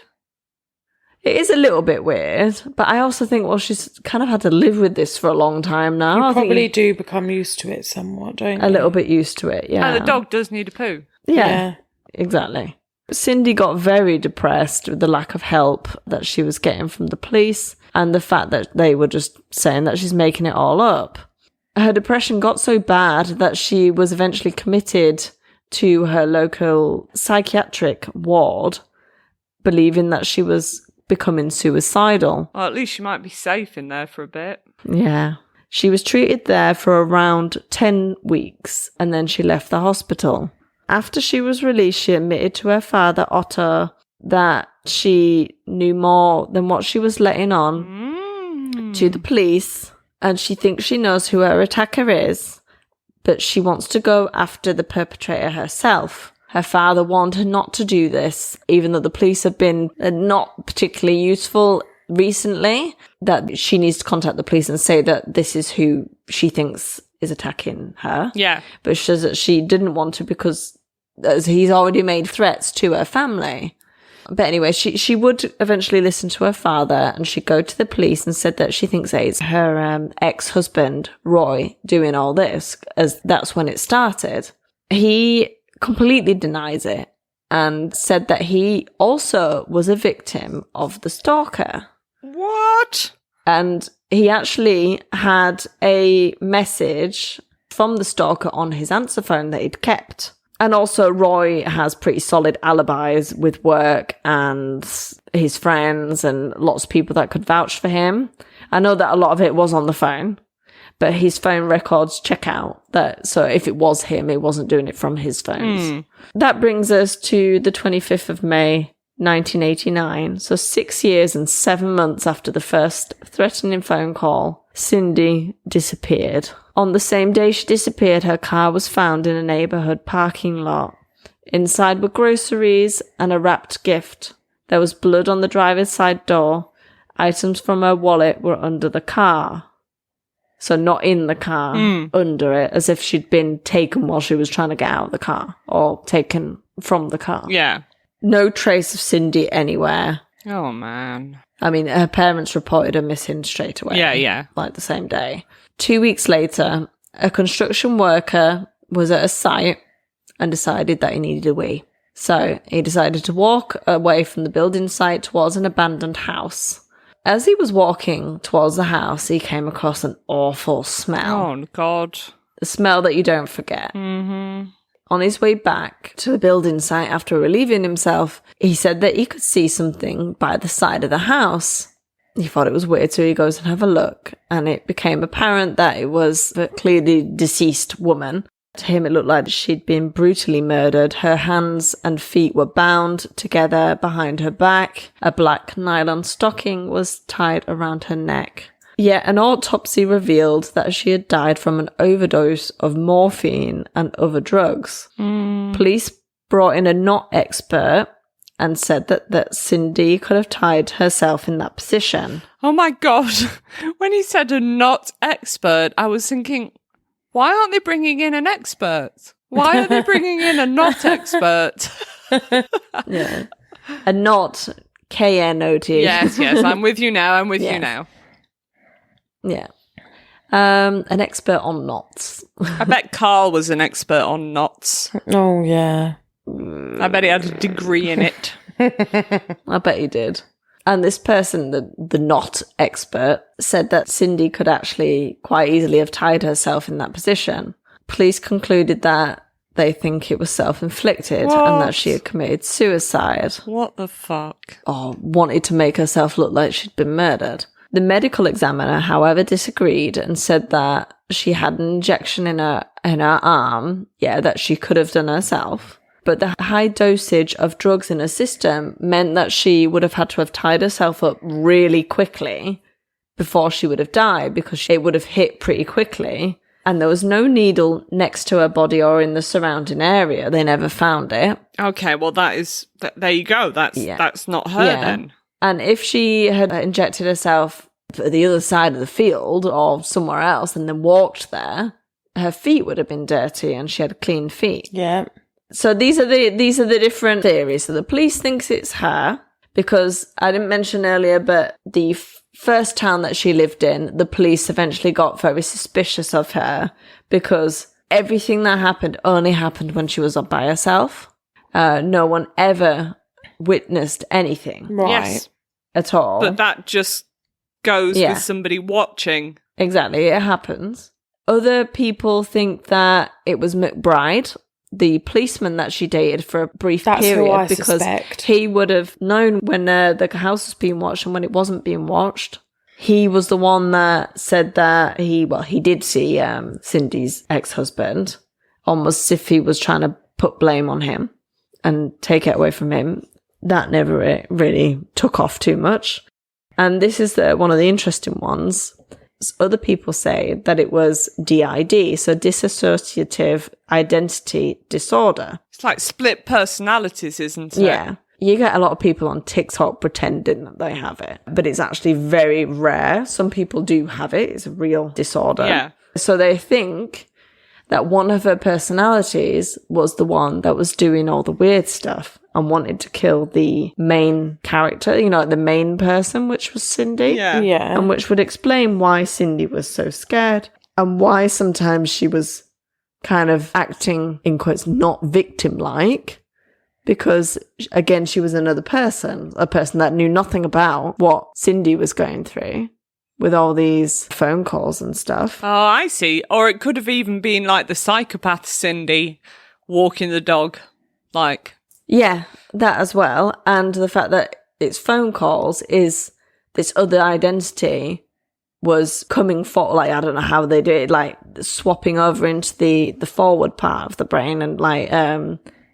It is a little bit weird, but I also think, well, she's kind of had to live with this for a long time now. You probably do become used to it somewhat, don't you? A little bit used to it, yeah. And the dog does need a poo. Yeah, exactly. Cindy got very depressed with the lack of help that she was getting from the police and the fact that they were just saying that she's making it all up. Her depression got so bad that she was eventually committed to her local psychiatric ward, believing that she was becoming suicidal. Well, at least she might be safe in there for a bit. Yeah. She was treated there for around 10 weeks and then she left the hospital. After she was released, she admitted to her father, Otto, that she knew more than what she was letting on to the police, and she thinks she knows who her attacker is, but she wants to go after the perpetrator herself. Her father warned her not to do this, even though the police have been not particularly useful recently, that she needs to contact the police and say that this is who she thinks is attacking her. Yeah. But she says that she didn't want to because he's already made threats to her family. But anyway, she would eventually listen to her father and she'd go to the police and said that she thinks that it's her ex-husband, Roy, doing all this, as that's when it started. He completely denies it and said that he also was a victim of the stalker. What? And he actually had a message from the stalker on his answer phone that he'd kept. And also Roy has pretty solid alibis with work and his friends and lots of people that could vouch for him. I know that a lot of it was on the phone, but his phone records check out that. So if it was him, it wasn't doing it from his phones. That brings us to the 25th of May, 1989. So 6 years and 7 months after the first threatening phone call, Cindy disappeared. On the same day she disappeared, her car was found in a neighbourhood parking lot. Inside were groceries and a wrapped gift. There was blood on the driver's side door, items from her wallet were under the car. So not in the car, under it, as if she'd been taken while she was trying to get out of the car, or taken from the car. Yeah. No trace of Cindy anywhere. Oh, man. I mean, her parents reported her missing straight away. Yeah. Like the same day. 2 weeks later, a construction worker was at a site and decided that he needed a wee. So he decided to walk away from the building site towards an abandoned house. As he was walking towards the house, he came across an awful smell. Oh, God. A smell that you don't forget. Mm-hmm. On his way back to the building site after relieving himself, he said that he could see something by the side of the house. He thought it was weird, so he goes and have a look. And it became apparent that it was a clearly deceased woman. To him, it looked like she'd been brutally murdered. Her hands and feet were bound together behind her back. A black nylon stocking was tied around her neck. Yet an autopsy revealed that she had died from an overdose of morphine and other drugs. Police brought in a knot expert and said that Cindy could have tied herself in that position. Oh, my God. When he said a not expert, I was thinking, why aren't they bringing in an expert? Why are they bringing in a not expert? Yeah. A knot, K-N-O-T. Yes, I'm with you now. You now. Yeah. An expert on knots. I bet Carl was an expert on knots. Oh, yeah. I bet he had a degree in it. I bet he did. And this person, the knot expert, said that Cindy could actually quite easily have tied herself in that position. Police concluded that they think it was self-inflicted and that she had committed suicide. What the fuck? Or wanted to make herself look like she'd been murdered. The medical examiner, however, disagreed and said that she had an injection in her arm, that she could have done herself. But the high dosage of drugs in her system meant that she would have had to have tied herself up really quickly before she would have died, because it would have hit pretty quickly. And there was no needle next to her body or in the surrounding area. They never found it. Okay, well, there you go. That's not her then. And if she had injected herself at the other side of the field or somewhere else and then walked there, her feet would have been dirty and she had clean feet. Yeah. So these are the different theories. So the police thinks it's her, because I didn't mention earlier, but the first town that she lived in, the police eventually got very suspicious of her because everything that happened only happened when she was up by herself. No one ever witnessed anything. Right. Yes. At all. But that just goes with somebody watching. Exactly. It happens. Other people think that it was McBride, the policeman that she dated for a brief period, because he would have known when the house was being watched and when it wasn't being watched. He was the one that said that he did see Cindy's ex-husband, almost as if he was trying to put blame on him and take it away from him. That never really took off too much. And this is one of the interesting ones. Other people say that it was DID, so dissociative identity disorder. It's like split personalities, isn't it? Yeah. You get a lot of people on TikTok pretending that they have it, but it's actually very rare. Some people do have it. It's a real disorder. Yeah. So they think that one of her personalities was the one that was doing all the weird stuff and wanted to kill the main character, the main person, which was Cindy. Yeah. Yeah. And which would explain why Cindy was so scared and why sometimes she was kind of acting, in quotes, not victim-like, because, again, she was another person, a person that knew nothing about what Cindy was going through with all these phone calls and stuff. Oh, I see. Or it could have even been like the psychopath Cindy walking the dog, like... Yeah, that as well. And the fact that it's phone calls is this other identity was coming for, like, I don't know how they did it, like swapping over into the forward part of the brain. And like,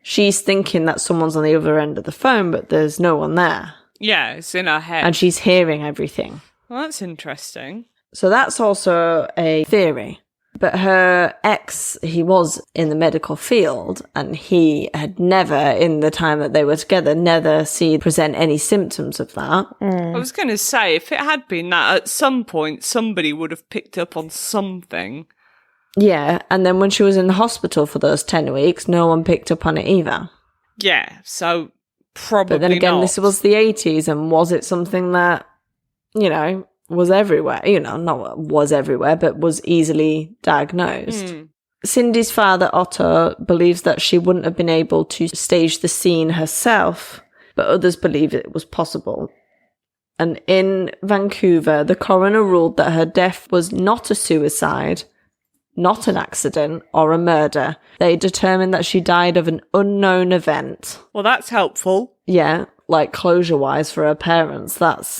she's thinking that someone's on the other end of the phone, but there's no one there. Yeah, it's in her head. And she's hearing everything. Well, that's interesting. So that's also a theory. But her ex, he was in the medical field, and he had never, in the time that they were together, never seen present any symptoms of that. I was going to say, if it had been that, at some point, somebody would have picked up on something. Yeah, and then when she was in the hospital for those 10 weeks, no one picked up on it either. Yeah, so probably But then again, not. this was the 80s, and was it something that, you know, was everywhere? You know, not was everywhere, but was easily diagnosed. Cindy's father, Otto, believes that she wouldn't have been able to stage the scene herself, but others believe it was possible. And in Vancouver, the coroner ruled that her death was not a suicide, not an accident, or a murder. They determined that she died of an unknown event. Well, that's helpful. Yeah, like closure-wise for her parents,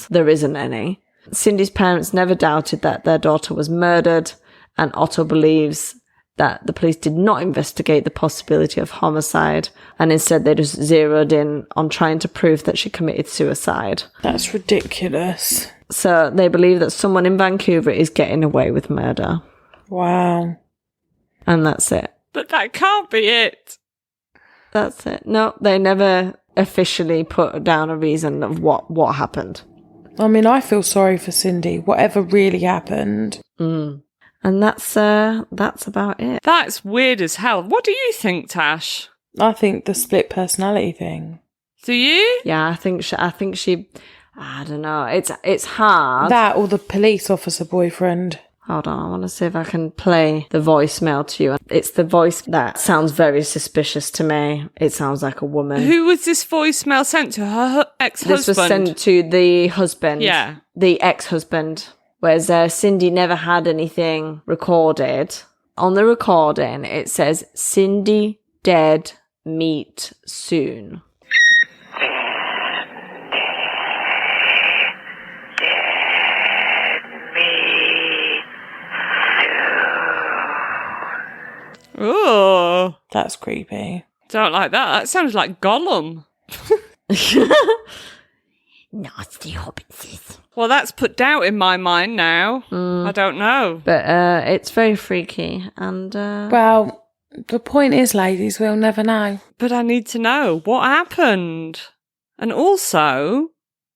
there isn't any. Cindy's parents never doubted that their daughter was murdered, and Otto believes that the police did not investigate the possibility of homicide, and instead they just zeroed in on trying to prove that she committed suicide. That's ridiculous. So they believe that someone in Vancouver is getting away with murder. Wow. And that's it. But that can't be it. That's it. No, they never officially put down a reason of what happened. I mean, I feel sorry for Cindy. Whatever really happened. And that's about it. That's weird as hell. What do you think, Tash? I think the split personality thing. Do you? Yeah, I think she. I don't know. It's hard. That or the police officer boyfriend. Hold on, I want to see if I can play the voicemail to you. It's the voice that sounds very suspicious to me. It sounds like a woman. Who was this voicemail sent to? Her ex-husband? This was sent to the husband. Yeah. The ex-husband. Whereas Cindy never had anything recorded. On the recording, it says, Cindy dead, meet soon. Oh, That's creepy. don't like that. That sounds like Gollum. Nasty hobbitses. Well, that's put doubt in my mind now. I don't know. But it's very freaky. And Well, the point is, ladies, we'll never know. But I need to know what happened. And also,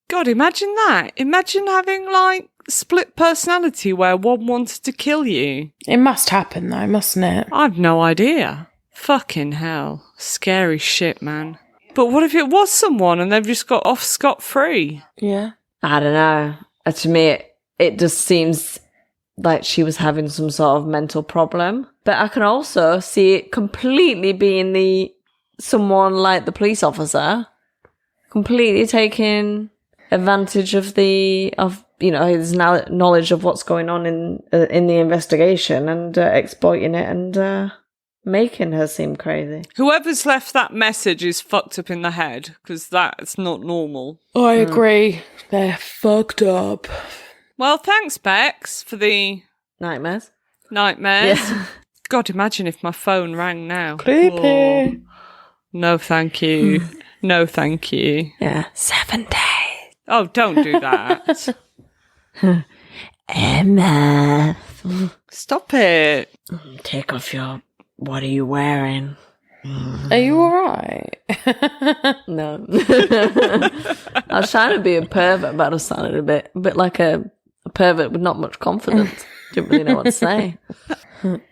God, imagine that. Imagine having, like, split personality where one wanted to kill you. It must happen, though, mustn't it? I've no idea. Fucking hell. Scary shit, man. But what if it was someone and they've just got off scot-free? Yeah. I don't know. To me, it just seems like she was having some sort of mental problem. But I can also see it completely being someone like the police officer completely taking advantage of his knowledge of what's going on in the investigation and exploiting it and making her seem crazy. Whoever's left that message is fucked up in the head, because that's not normal. I agree. They're fucked up. Well, thanks, Bex, for the Nightmares. nightmares. Yeah. God, imagine if my phone rang now. Creepy. Oh. No, thank you. No, thank you. Yeah. 7 days. Oh, don't do that. Emma. Stop it. Take off what are you wearing? Are you alright? No. I was trying to be a pervert, but I sounded a bit like a pervert with not much confidence. Didn't really know what to say.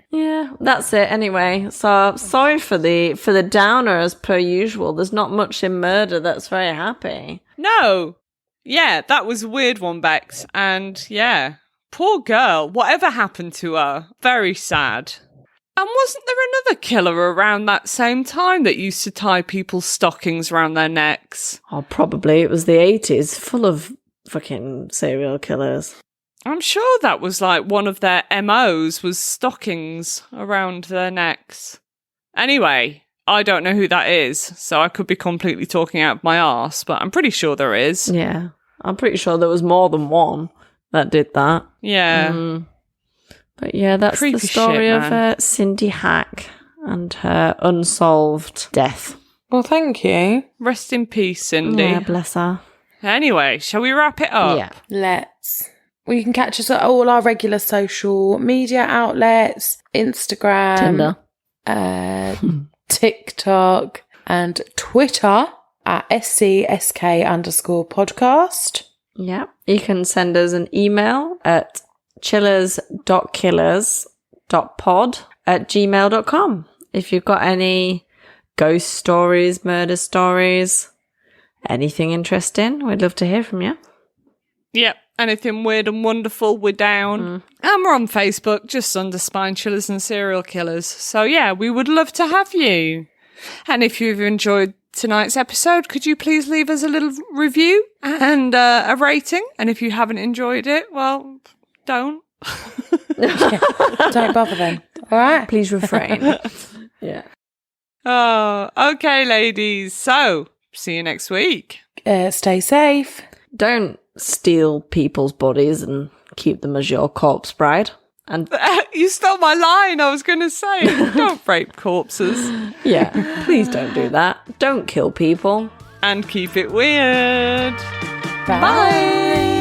Yeah, that's it anyway. So sorry for the downer as per usual. There's not much in murder that's very happy. No. Yeah, that was a weird one, Bex. And yeah, poor girl. Whatever happened to her? Very sad. And wasn't there another killer around that same time that used to tie people's stockings around their necks? Oh, probably. It was the 80s, full of fucking serial killers. I'm sure that was like one of their MOs was stockings around their necks. Anyway, I don't know who that is, so I could be completely talking out of my arse, but I'm pretty sure there is. Yeah. I'm pretty sure there was more than one that did that. Yeah. But yeah, that's Creepy the story shit, of man. Cindy Hack and her unsolved death. Well, thank you. Rest in peace, Cindy. Yeah, bless her. Anyway, shall we wrap it up? Yeah. Let's. You can catch us at all our regular social media outlets, Instagram, TikTok, and Twitter at SCSK_podcast. Yeah. You can send us an email at chillers.killers.pod@gmail.com if you've got any ghost stories, murder stories, anything interesting. We'd love to hear from you. Yep. Anything weird and wonderful, we're down. And we're on Facebook, just under Spine Chillers and Serial Killers. So yeah, we would love to have you. And if you've enjoyed tonight's episode, could you please leave us a little review and a rating? And if you haven't enjoyed it, well, don't. Don't bother then. All right? Please refrain. Yeah. Oh, okay, ladies. So, see you next week. Stay safe. Don't steal people's bodies and keep them as your corpse bride. And You stole my line. I was going to say, don't rape corpses. yeah, please don't do that. Don't kill people. And keep it weird. Bye.